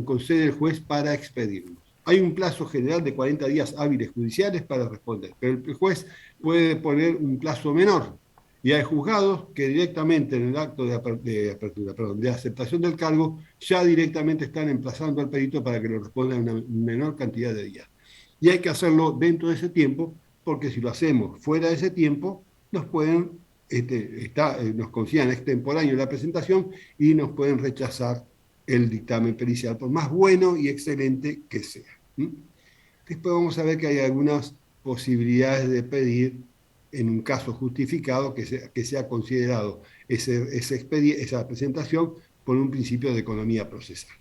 concede el juez para expedirnos. Hay un plazo general de 40 días hábiles judiciales para responder, pero el juez puede poner un plazo menor. Y hay juzgados que directamente en el acto apertura, perdón, de aceptación del cargo, ya directamente están emplazando al perito para que lo responda en una menor cantidad de días. Y hay que hacerlo dentro de ese tiempo, porque si lo hacemos fuera de ese tiempo, nos pueden, nos consideran extemporáneo la presentación y nos pueden rechazar el dictamen pericial, por más bueno y excelente que sea. Después vamos a ver que hay algunas posibilidades de pedir en un caso justificado que sea considerado esa presentación por un principio de economía procesal.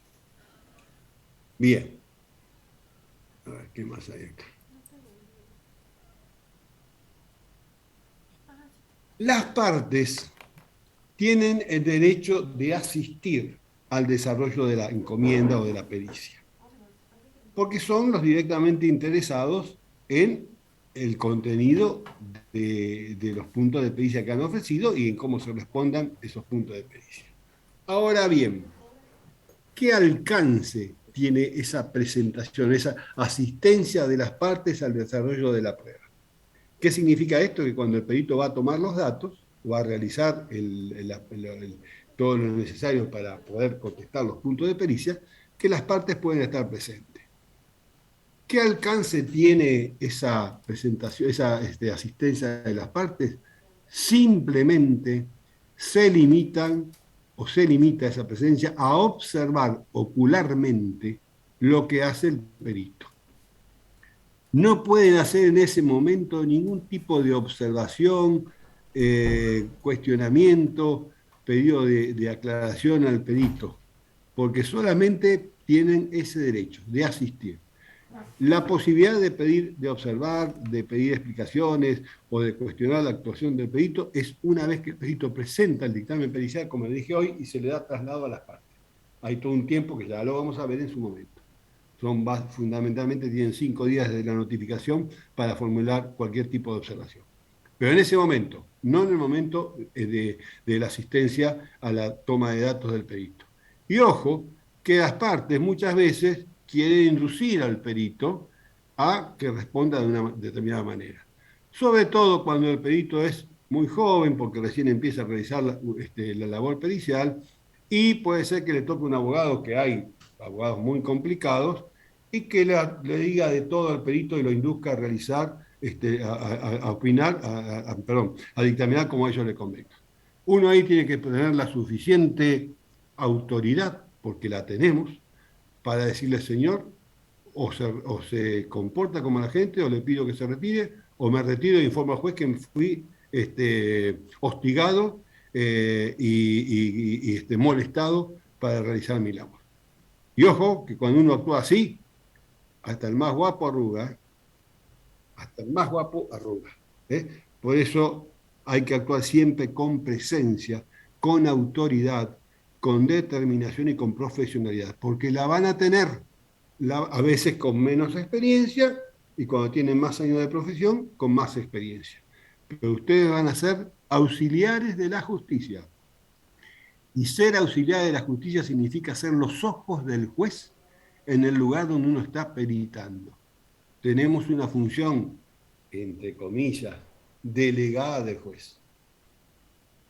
Bien. A ver, ¿qué más hay acá? Las partes tienen el derecho de asistir al desarrollo de la encomienda o de la pericia, porque son los directamente interesados en el contenido de los puntos de pericia que han ofrecido y en cómo se respondan esos puntos de pericia. Ahora bien, ¿qué alcance tiene esa presentación, esa asistencia de las partes al desarrollo de la prueba? ¿Qué significa esto? Que cuando el perito va a tomar los datos, va a realizar todo lo necesario para poder contestar los puntos de pericia, que las partes pueden estar presentes. ¿Qué alcance tiene esa presentación, esa asistencia de las partes? Simplemente se limitan o se limita esa presencia a observar ocularmente lo que hace el perito. No pueden hacer en ese momento ningún tipo de observación, cuestionamiento, pedido de aclaración al perito, porque solamente tienen ese derecho de asistir. La posibilidad de pedir, de observar, de pedir explicaciones o de cuestionar la actuación del perito es una vez que el perito presenta el dictamen pericial, como le dije hoy, y se le da traslado a las partes. Hay todo un tiempo que ya lo vamos a ver en su momento. Fundamentalmente tienen 5 días desde la notificación para formular cualquier tipo de observación. Pero en ese momento, no en el momento de la asistencia a la toma de datos del perito. Y ojo, que las partes muchas veces quieren inducir al perito a que responda de una determinada manera. Sobre todo cuando el perito es muy joven, porque recién empieza a realizar la labor pericial, y puede ser que le toque un abogado, que hay abogados muy complicados, y que le diga de todo al perito y lo induzca a realizar, a opinar, perdón, a dictaminar como a ellos le convenga. Uno ahí tiene que tener la suficiente autoridad, porque la tenemos, para decirle, señor, o se comporta como la gente, o le pido que se retire, o me retiro e informo al juez que fui hostigado y molestado para realizar mi labor. Y ojo, que cuando uno actúa así, hasta el más guapo arruga, hasta el más guapo arruga. Por eso hay que actuar siempre con presencia, con autoridad, con determinación y con profesionalidad, porque la van a tener a veces con menos experiencia y cuando tienen más años de profesión, con más experiencia. Pero ustedes van a ser auxiliares de la justicia. Y ser auxiliar de la justicia significa ser los ojos del juez en el lugar donde uno está peritando. Tenemos una función, entre comillas, delegada del juez.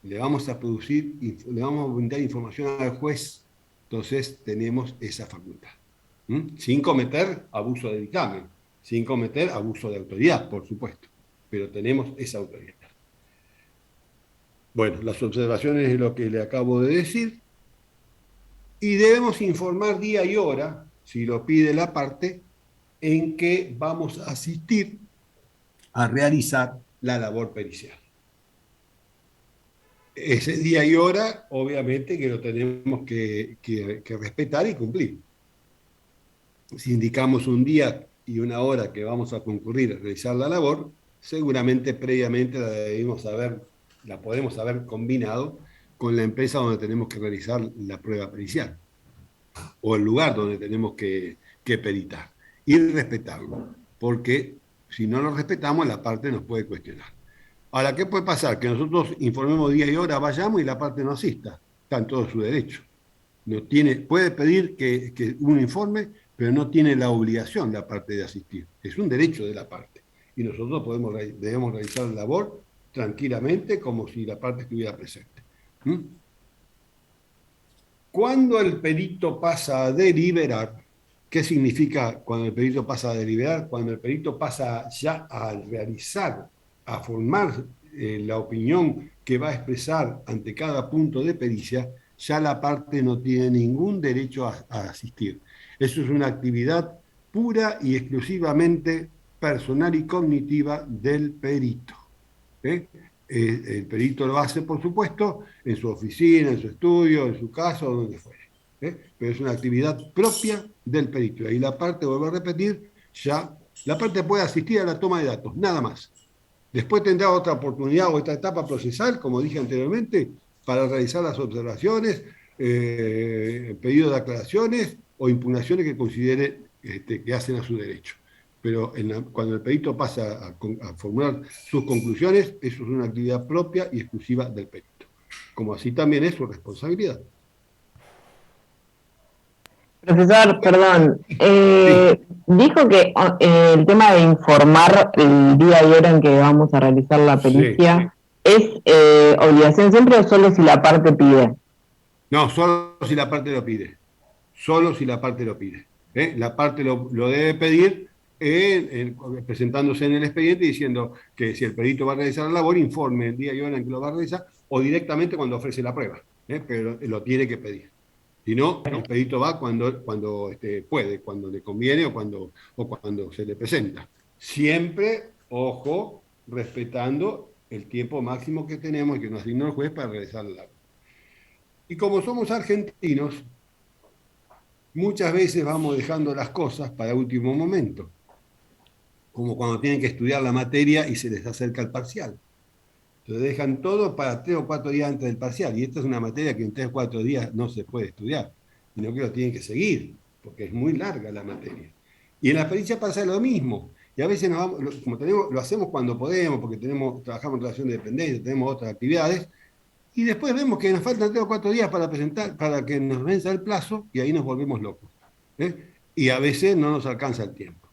Le vamos a brindar información al juez, entonces tenemos esa facultad. Sin cometer abuso de dictamen, sin cometer abuso de autoridad, por supuesto, pero tenemos esa autoridad. Bueno, las observaciones es lo que le acabo de decir, y debemos informar día y hora, si lo pide la parte, en que vamos a asistir a realizar la labor pericial. Ese día y hora, obviamente, que lo tenemos que respetar y cumplir. Si indicamos un día y una hora que vamos a concurrir a realizar la labor, seguramente previamente la podemos haber combinado con la empresa donde tenemos que realizar la prueba pericial o el lugar donde tenemos que peritar y respetarlo, porque si no lo respetamos la parte nos puede cuestionar. Ahora, ¿qué puede pasar? Que nosotros informemos día y hora, vayamos y la parte no asista. Está en todo su derecho. Puede pedir que un informe, pero no tiene la obligación la parte de asistir. Es un derecho de la parte. Y nosotros debemos realizar la labor tranquilamente como si la parte estuviera presente. ¿Mm? Cuando el perito pasa a deliberar, ¿qué significa cuando el perito pasa a deliberar? Cuando el perito pasa ya a realizar, a formar la opinión que va a expresar ante cada punto de pericia, ya la parte no tiene ningún derecho a asistir. Eso es una actividad pura y exclusivamente personal y cognitiva del perito. ¿Eh? El perito lo hace, por supuesto, en su oficina, en su estudio, en su casa o donde fuere. Pero es una actividad propia del perito. Ahí la parte, vuelvo a repetir, ya la parte puede asistir a la toma de datos, nada más. Después tendrá otra oportunidad o esta etapa procesal, como dije anteriormente, para realizar las observaciones, pedidos de aclaraciones o impugnaciones que considere que hacen a su derecho. Pero cuando el perito pasa a formular sus conclusiones, eso es una actividad propia y exclusiva del perito, como así también es su responsabilidad. Profesor, perdón, Sí, dijo que el tema de informar el día y hora en que vamos a realizar la sí. pericia es obligación siempre o solo si la parte pide. No, solo si la parte lo pide. Solo si la parte lo pide. La parte lo debe pedir presentándose en el expediente diciendo que si el perito va a realizar la labor, informe el día y hora en que lo va a realizar o directamente cuando ofrece la prueba. Pero lo tiene que pedir. Si no, el perito va cuando puede, cuando le conviene o cuando se le presenta. Siempre, ojo, respetando el tiempo máximo que tenemos y que nos asignó el juez para realizar la labor. Y como somos argentinos, muchas veces vamos dejando las cosas para último momento, como cuando tienen que estudiar la materia y se les acerca el parcial. Entonces dejan todo para 3 o 4 días antes del parcial, y esta es una materia que en 3 o 4 días no se puede estudiar, sino que lo tienen que seguir, porque es muy larga la materia. Y en la pericia pasa lo mismo, y a veces como lo hacemos cuando podemos, porque trabajamos en relación de dependencia, tenemos otras actividades, y después vemos que nos faltan 3 o 4 días para presentar, para que nos venza el plazo, y ahí nos volvemos locos. Y a veces no nos alcanza el tiempo.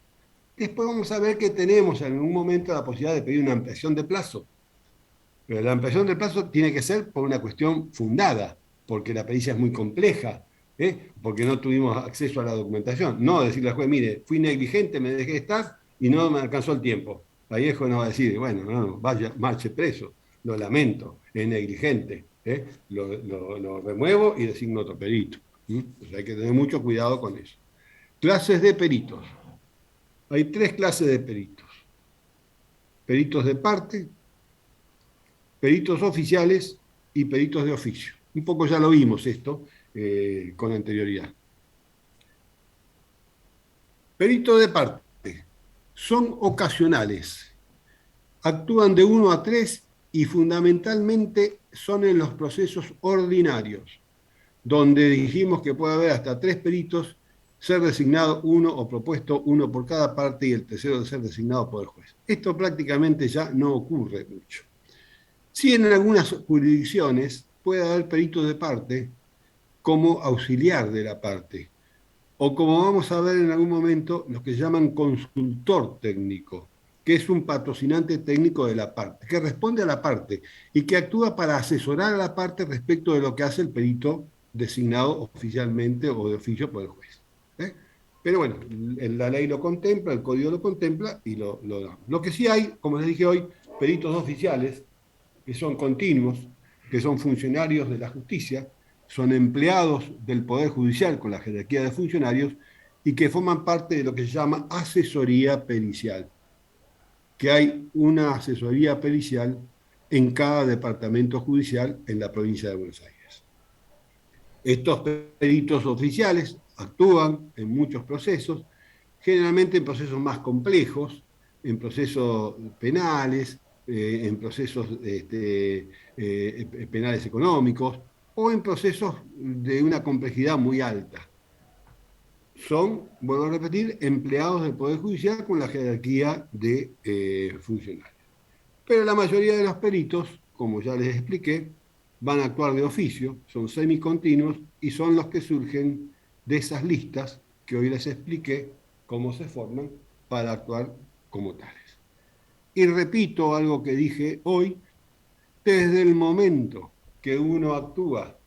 Después vamos a ver que tenemos en algún momento la posibilidad de pedir una ampliación de plazo. Pero la ampliación del plazo tiene que ser por una cuestión fundada, porque la pericia es muy compleja, porque no tuvimos acceso a la documentación. No decirle al juez, mire, fui negligente, me dejé estar y no me alcanzó el tiempo. Ahí el juez no va a decir, bueno, no, vaya, marche preso, lo lamento, es negligente. Lo remuevo y designo otro perito. Pues hay que tener mucho cuidado con eso. Clases de peritos. Hay 3 clases de peritos. Peritos de parte, peritos oficiales y peritos de oficio. Un poco ya lo vimos esto con anterioridad. Peritos de parte son ocasionales, actúan de 1 a 3 y fundamentalmente son en los procesos ordinarios, donde dijimos que puede haber hasta 3 peritos, ser designado uno o propuesto uno por cada parte y el tercero de ser designado por el juez. Esto prácticamente ya no ocurre mucho. Sí, en algunas jurisdicciones puede haber peritos de parte como auxiliar de la parte, o como vamos a ver en algún momento, los que se llaman consultor técnico, que es un patrocinante técnico de la parte, que responde a la parte y que actúa para asesorar a la parte respecto de lo que hace el perito designado oficialmente o de oficio por el juez. Pero bueno, la ley lo contempla, el código lo contempla y lo da. Lo que sí hay, como les dije hoy, peritos oficiales que son continuos, que son funcionarios de la justicia, son empleados del Poder Judicial con la jerarquía de funcionarios y que forman parte de lo que se llama asesoría pericial, que hay una asesoría pericial en cada departamento judicial en la provincia de Buenos Aires. Estos peritos oficiales actúan en muchos procesos, generalmente en procesos más complejos, en procesos penales, en procesos penales económicos o en procesos de una complejidad muy alta. Son, vuelvo a repetir, empleados del Poder Judicial con la jerarquía de funcionarios. Pero la mayoría de los peritos, como ya les expliqué, van a actuar de oficio, son semicontinuos y son los que surgen de esas listas que hoy les expliqué cómo se forman para actuar como tales. Y repito algo que dije hoy, desde el momento que uno actúa,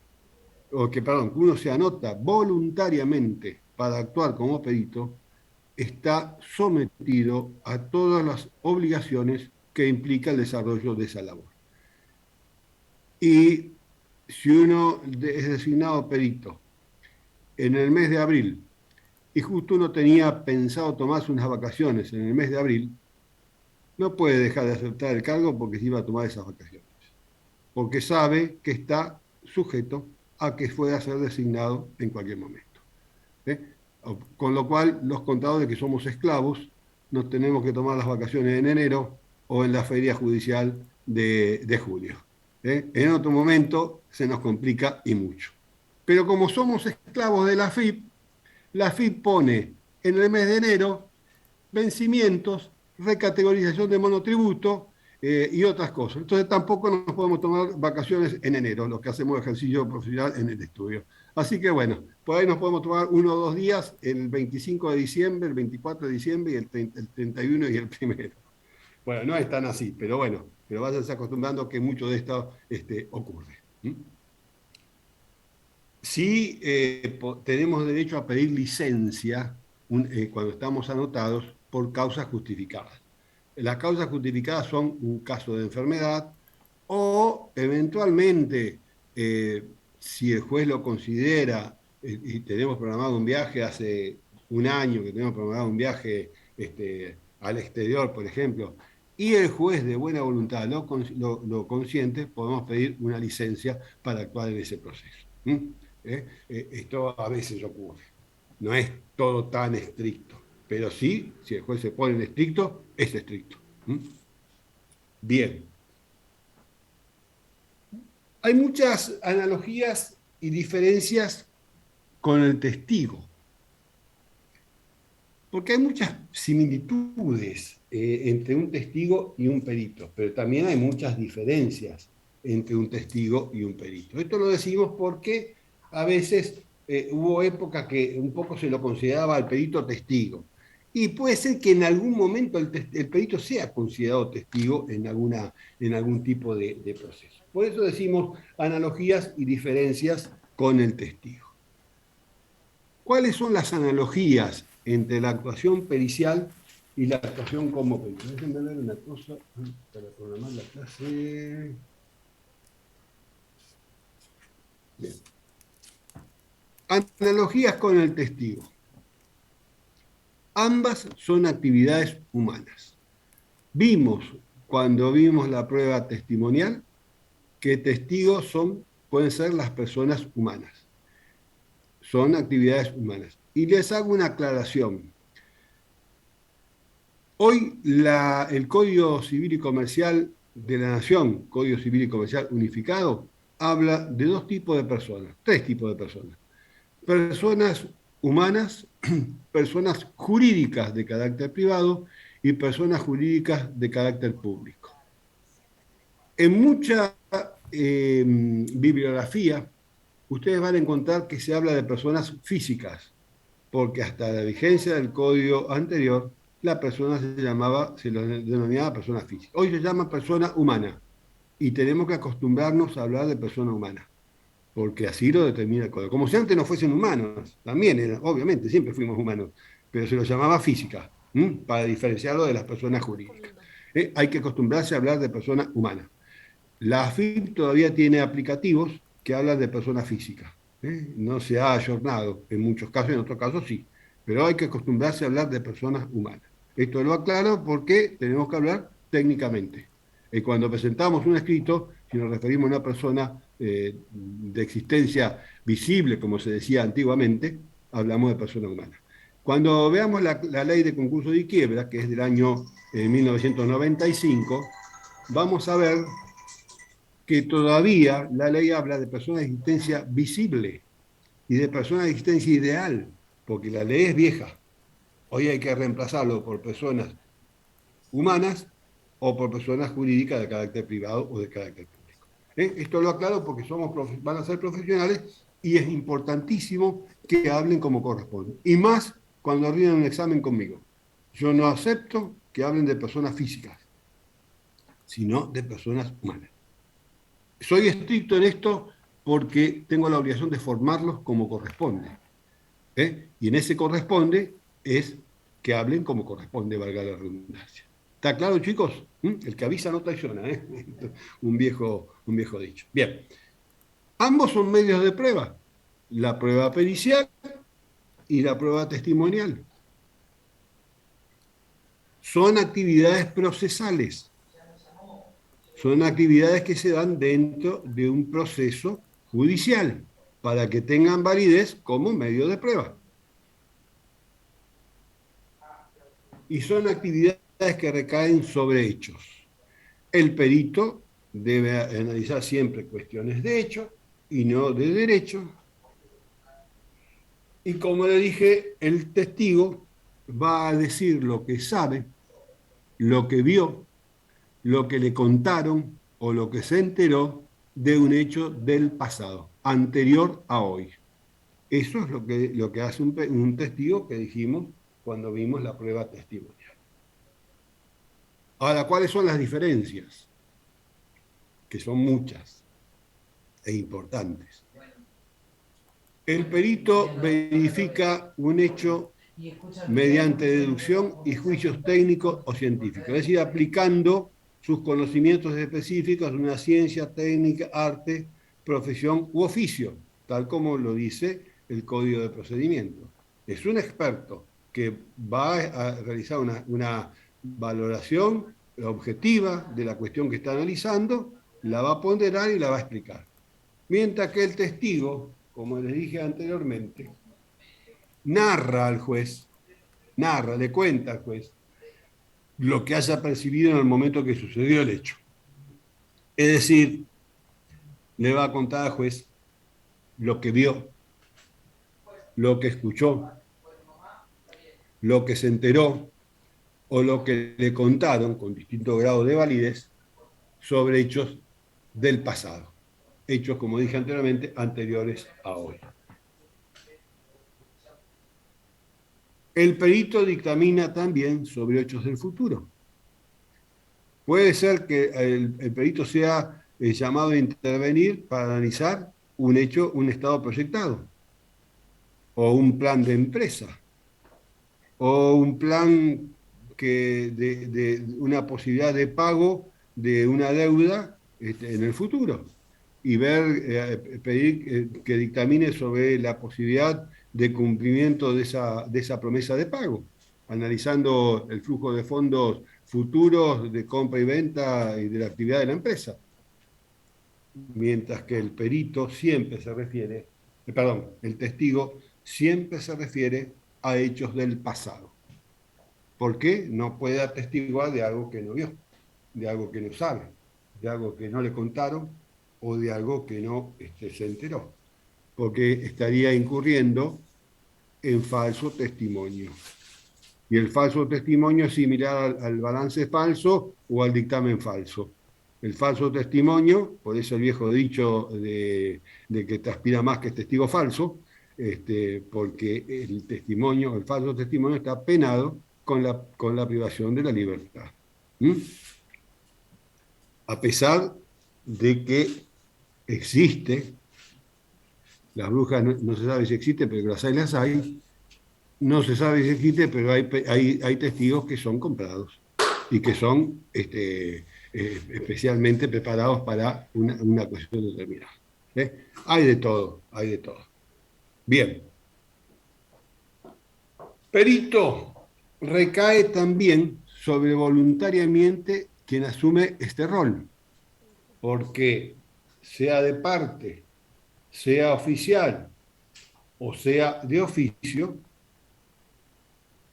que uno se anota voluntariamente para actuar como perito, está sometido a todas las obligaciones que implica el desarrollo de esa labor. Y si uno es designado perito en el mes de abril y justo uno tenía pensado tomarse unas vacaciones en el mes de abril, no puede dejar de aceptar el cargo porque se iba a tomar esas vacaciones, porque sabe que está sujeto a que pueda ser designado en cualquier momento. ¿Eh? Con lo cual, los contadores que somos esclavos, nos tenemos que tomar las vacaciones en enero o en la feria judicial de julio. En otro momento se nos complica y mucho. Pero como somos esclavos de la AFIP pone en el mes de enero vencimientos, recategorización de monotributo y otras cosas. Entonces tampoco nos podemos tomar vacaciones en enero, los que hacemos ejercicio profesional en el estudio. Así que bueno, por ahí nos podemos tomar 1 o 2 días, el 25 de diciembre, el 24 de diciembre y el 31 y el 1. Bueno, no es tan así, pero bueno, pero váyanse acostumbrando que mucho de esto ocurre. Sí, tenemos derecho a pedir licencia cuando estamos anotados por causas justificadas. Las causas justificadas son un caso de enfermedad o eventualmente, si el juez lo considera, y tenemos programado un viaje hace un año, que tenemos programado un viaje al exterior, por ejemplo, y el juez de buena voluntad lo consiente, podemos pedir una licencia para actuar en ese proceso. Esto a veces ocurre. No es todo tan estricto, pero sí, si el juez se pone en estricto, es estricto. Bien. Hay muchas analogías y diferencias con el testigo, porque hay muchas similitudes entre un testigo y un perito, pero también hay muchas diferencias entre un testigo y un perito. Esto lo decimos porque a veces hubo época que un poco se lo consideraba al perito testigo, y puede ser que en algún momento el perito sea considerado testigo en algún tipo de proceso. Por eso decimos analogías y diferencias con el testigo. ¿Cuáles son las analogías entre la actuación pericial y la actuación como perito? Déjenme ver una cosa para programar la clase. Bien. Analogías con el testigo. Ambas son actividades humanas. Cuando vimos la prueba testimonial, que testigos pueden ser las personas humanas. Son actividades humanas. Y les hago una aclaración. Hoy el Código Civil y Comercial de la Nación, Código Civil y Comercial Unificado, habla de 2 tipos de personas, 3 tipos de personas. Personas humanas, personas jurídicas de carácter privado y personas jurídicas de carácter público. En mucha bibliografía, ustedes van a encontrar que se habla de personas físicas, porque hasta la vigencia del código anterior, la persona se lo denominaba persona física. Hoy se llama persona humana, y tenemos que acostumbrarnos a hablar de persona humana, porque así lo determina el código. Como si antes no fuesen humanos, también, obviamente, siempre fuimos humanos, pero se lo llamaba física, para diferenciarlo de las personas jurídicas. Hay que acostumbrarse a hablar de persona humana. La AFIP todavía tiene aplicativos que hablan de persona física. No se ha ayornado en muchos casos, en otros casos sí, pero hay que acostumbrarse a hablar de personas humanas. Esto lo aclaro porque tenemos que hablar técnicamente. Cuando presentamos un escrito, si nos referimos a una persona de existencia visible, como se decía antiguamente, hablamos de persona humana. Cuando veamos la ley de concurso de quiebra, que es del año 1995, vamos a ver que todavía la ley habla de personas de existencia visible y de personas de existencia ideal, porque la ley es vieja. Hoy hay que reemplazarlo por personas humanas o por personas jurídicas de carácter privado o de carácter público. Esto lo aclaro porque van a ser profesionales y es importantísimo que hablen como corresponde. Y más cuando rinden un examen conmigo. Yo no acepto que hablen de personas físicas, sino de personas humanas. soy estricto en esto porque tengo la obligación de formarlos como corresponde. Y en ese corresponde es que hablen como corresponde, valga la redundancia. ¿Está claro, chicos? El que avisa no traiciona, ¿eh? un viejo dicho. Bien, ambos son medios de prueba, la prueba pericial y la prueba testimonial. Son actividades procesales, son actividades que se dan dentro de un proceso judicial para que tengan validez como medio de prueba. Y son actividades que recaen sobre hechos. El perito debe analizar siempre cuestiones de hecho y no de derecho. Y como le dije, el testigo va a decir lo que sabe, lo que vio, lo que le contaron o lo que se enteró de un hecho del pasado, anterior a hoy. Eso es lo que hace un testigo que dijimos cuando vimos la prueba testimonial. Ahora, ¿cuáles son las diferencias? Que son muchas e importantes. El perito verifica un hecho mediante deducción y juicios técnicos o científicos, es decir, aplicando sus conocimientos específicos de una ciencia, técnica, arte, profesión u oficio, tal como lo dice el Código de Procedimiento. Es un experto que va a realizar una valoración objetiva de la cuestión que está analizando, la va a ponderar y la va a explicar. Mientras que el testigo, como les dije anteriormente, narra al juez, le cuenta al juez lo que haya percibido en el momento que sucedió el hecho. Es decir, le va a contar al juez lo que vio, lo que escuchó, lo que se enteró o lo que le contaron con distintos grados de validez sobre hechos del pasado. Hechos, como dije anteriormente, anteriores a hoy. El perito dictamina también sobre hechos del futuro. Puede ser que el perito sea llamado a intervenir para analizar un hecho, un estado proyectado, o un plan de empresa, o un plan de una posibilidad de pago de una deuda en el futuro, y pedir que dictamine sobre la posibilidad de cumplimiento de esa promesa de pago, analizando el flujo de fondos futuros de compra y venta y de la actividad de la empresa. Mientras que el perito siempre se refiere, el testigo siempre se refiere a hechos del pasado. ¿Por qué? No puede atestiguar de algo que no vio, de algo que no sabe, de algo que no le contaron o de algo que no se enteró, porque estaría incurriendo en falso testimonio. Y el falso testimonio es similar al balance falso o al dictamen falso. El falso testimonio, por eso el viejo dicho de que transpira más que testigo falso, porque el falso testimonio está penado con la privación de la libertad. A pesar de que existe, las brujas no se sabe si existen, pero las hay, no se sabe si existe, pero hay testigos que son comprados y que son especialmente preparados para una cuestión determinada. Hay de todo, hay de todo. Bien. Perito recae también sobre voluntariamente quien asume este rol, porque sea de parte, sea oficial o sea de oficio,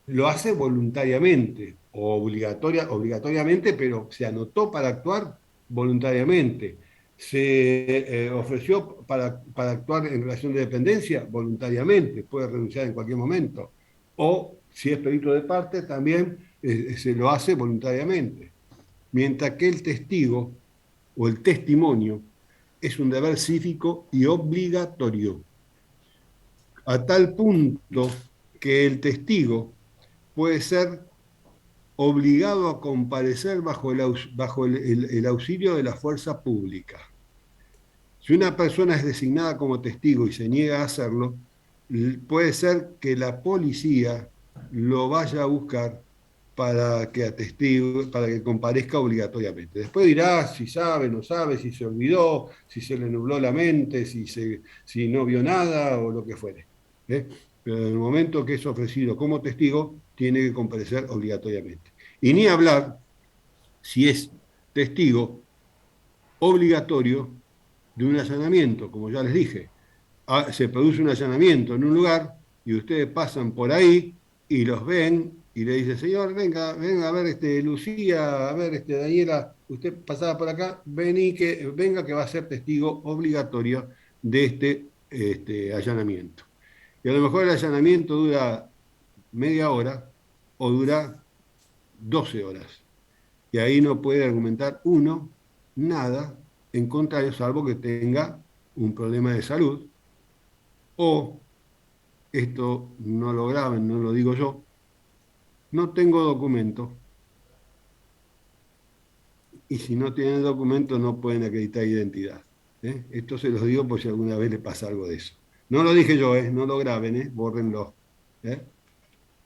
lo hace voluntariamente o obligatoriamente, pero se anotó para actuar voluntariamente. Se ofreció para actuar en relación de dependencia voluntariamente, puede renunciar en cualquier momento. O si es perito de parte, también se lo hace voluntariamente. Mientras que el testigo o el testimonio es un deber cívico y obligatorio, a tal punto que el testigo puede ser obligado a comparecer bajo el auxilio de la fuerza pública. Si una persona es designada como testigo y se niega a hacerlo, puede ser que la policía lo vaya a buscar para que atestigue, para que comparezca obligatoriamente. Después dirá si sabe, no sabe, si se olvidó, si se le nubló la mente, si no vio nada o lo que fuere. ¿Eh? Pero en el momento que es ofrecido como testigo, tiene que comparecer obligatoriamente. Y ni hablar si es testigo obligatorio de un allanamiento, como ya les dije. Se produce un allanamiento en un lugar y ustedes pasan por ahí y los ven y le dicen, señor, venga, venga a ver, Lucía, a ver, Daniela, usted pasaba por acá, venga que va a ser testigo obligatorio de este allanamiento. Y a lo mejor el allanamiento dura media hora o dura 12 horas. Y ahí no puede argumentar uno nada en contrario, salvo que tenga un problema de salud o, esto no lo graben, no lo digo yo, no tengo documento y si no tienen documento no pueden acreditar identidad. Esto se los digo por si alguna vez le pasa algo de eso. No lo dije yo, no lo graben, bórrenlo.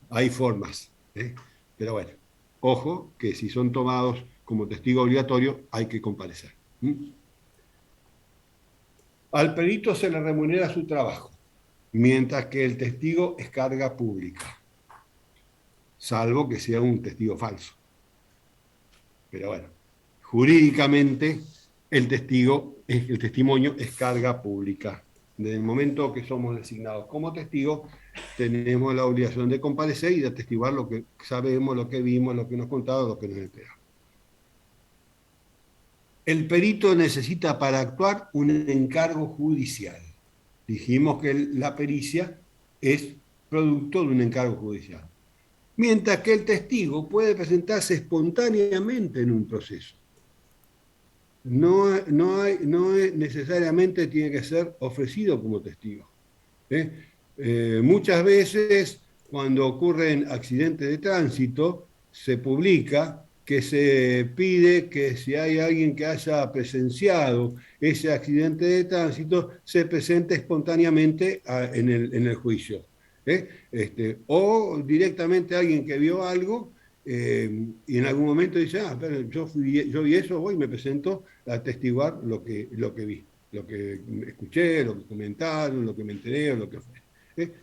Hay formas. Pero bueno, ojo que si son tomados como testigo obligatorio hay que comparecer. Al perito se le remunera su trabajo, mientras que el testigo es carga pública, salvo que sea un testigo falso. Pero bueno, jurídicamente el testimonio es carga pública. Desde el momento que somos designados como testigos, tenemos la obligación de comparecer y de atestiguar lo que sabemos, lo que vimos, lo que nos contaron, lo que nos enteramos. El perito necesita para actuar un encargo judicial. Dijimos que la pericia es producto de un encargo judicial. Mientras que el testigo puede presentarse espontáneamente en un proceso. No necesariamente tiene que ser ofrecido como testigo. Muchas veces, cuando ocurren accidentes de tránsito, se publica que se pide que si hay alguien que haya presenciado ese accidente de tránsito, se presente espontáneamente en el juicio. O directamente alguien que vio algo y en algún momento dice, pero yo vi eso, hoy me presento a atestiguar lo que vi, lo que escuché, lo que comentaron, lo que me enteré o lo que fue.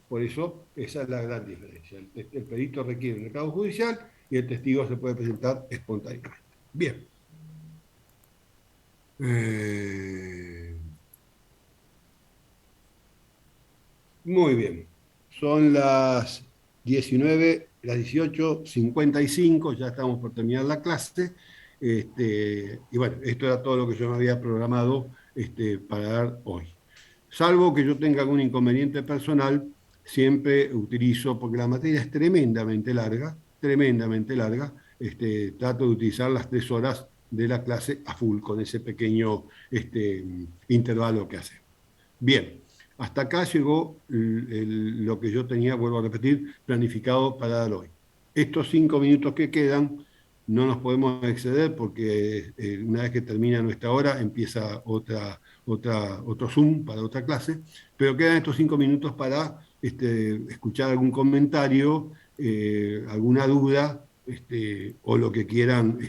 Por eso esa es la gran diferencia. El perito requiere un encargo judicial y el testigo se puede presentar espontáneamente. Bien. Muy bien. Son las 18:55, ya estamos por terminar la clase. Y bueno, esto era todo lo que yo me había programado para dar hoy. Salvo que yo tenga algún inconveniente personal, siempre utilizo, porque la materia es tremendamente larga, trato de utilizar las 3 horas de la clase a full, con ese pequeño intervalo que hacemos. Bien, hasta acá llegó lo que yo tenía, vuelvo a repetir, planificado para dar hoy. Estos 5 minutos que quedan no nos podemos exceder porque una vez que termina nuestra hora empieza otro Zoom para otra clase, pero quedan estos 5 minutos para escuchar algún comentario, alguna duda o lo que quieran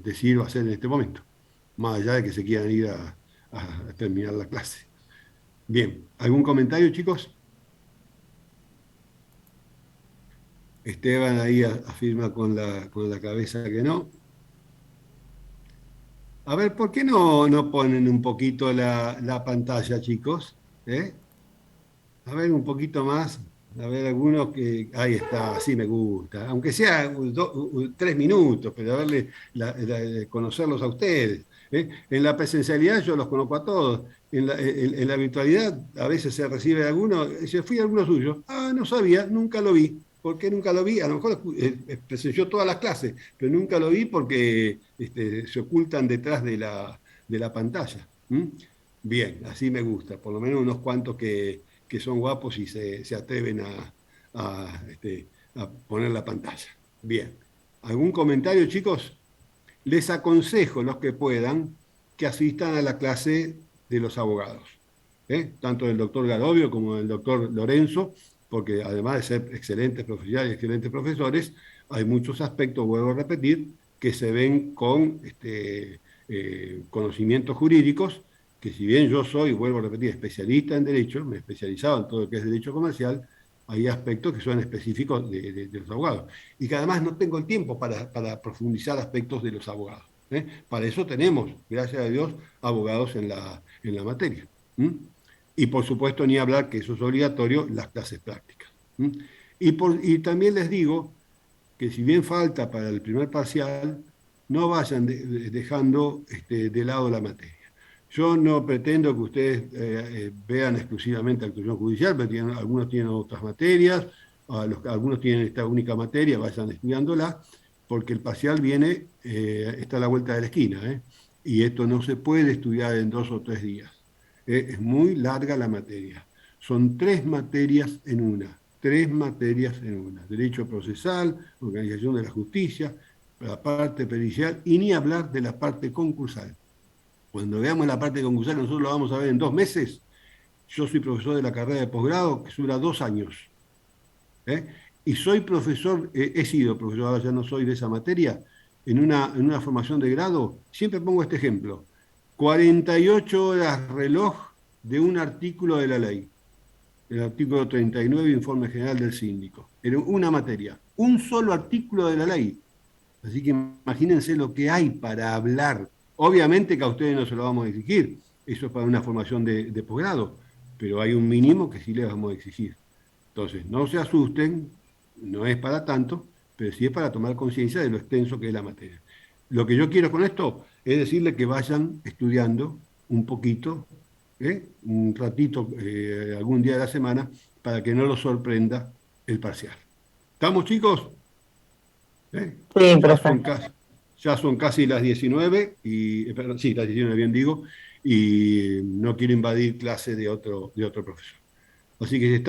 decir o hacer en este momento, más allá de que se quieran ir a terminar la clase. Bien, ¿algún comentario, chicos? Esteban ahí afirma con la cabeza que no. A ver, ¿por qué no ponen un poquito la pantalla, chicos? A ver, un poquito más. A ver, algunos que... Ahí está, así me gusta. Aunque sea 3 minutos, pero a verle conocerlos a ustedes. En la presencialidad yo los conozco a todos. En la virtualidad a veces se recibe alguno, se fui a alguno suyo. No sabía, nunca lo vi. ¿Por qué nunca lo vi? A lo mejor presenció todas las clases, pero nunca lo vi porque se ocultan detrás de la pantalla. Bien, así me gusta. Por lo menos unos cuantos que son guapos y se atreven a poner la pantalla. Bien. ¿Algún comentario, chicos? Les aconsejo, los que puedan, que asistan a la clase de los abogados, tanto del doctor Garovio como del doctor Lorenzo, porque además de ser excelentes profesionales y excelentes profesores, hay muchos aspectos, vuelvo a repetir, que se ven con conocimientos jurídicos, que si bien yo soy, vuelvo a repetir, especialista en derecho, me he especializado en todo lo que es derecho comercial, hay aspectos que son específicos de los abogados. Y que además no tengo el tiempo para profundizar aspectos de los abogados. Para eso tenemos, gracias a Dios, abogados en la materia. Y por supuesto, ni hablar, que eso es obligatorio, las clases prácticas. Y también les digo que si bien falta para el primer parcial, no vayan dejando de lado la materia. Yo no pretendo que ustedes vean exclusivamente actuación judicial, pero algunos tienen otras materias, algunos tienen esta única materia, vayan estudiándola, porque el parcial viene, está a la vuelta de la esquina, y esto no se puede estudiar en 2 o 3 días. Es muy larga la materia. Son 3 materias en una. 3 materias en una. Derecho procesal, organización de la justicia, la parte pericial, y ni hablar de la parte concursal. Cuando veamos la parte concursal, nosotros lo vamos a ver en 2 meses. Yo soy profesor de la carrera de posgrado, que dura 2 años. Y soy profesor, he sido profesor, ahora ya no soy de esa materia, en una formación de grado, siempre pongo este ejemplo: 48 horas reloj de un artículo de la ley, el artículo 39, informe general del síndico. Era una materia, un solo artículo de la ley. Así que imagínense lo que hay para hablar. Obviamente que a ustedes no se lo vamos a exigir, eso es para una formación de posgrado, pero hay un mínimo que sí les vamos a exigir. Entonces, no se asusten, no es para tanto, pero sí es para tomar conciencia de lo extenso que es la materia. Lo que yo quiero con esto es decirle que vayan estudiando un poquito, un ratito, algún día de la semana, para que no los sorprenda el parcial. ¿Estamos, chicos? Sí, profe. Ya son casi las 19, perdón, sí, las 19 bien digo, y no quiero invadir clase de otro profesor. Así que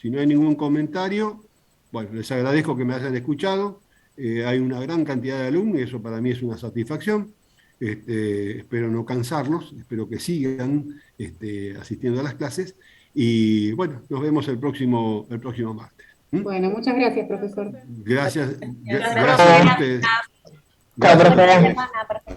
si no hay ningún comentario, bueno, les agradezco que me hayan escuchado. Hay una gran cantidad de alumnos y eso para mí es una satisfacción. Espero no cansarlos, espero que sigan asistiendo a las clases y bueno, nos vemos el próximo martes. Bueno, muchas gracias, profesor. Gracias, Gracias. gracias a ustedes. Chao, Gracias a profe. ustedes.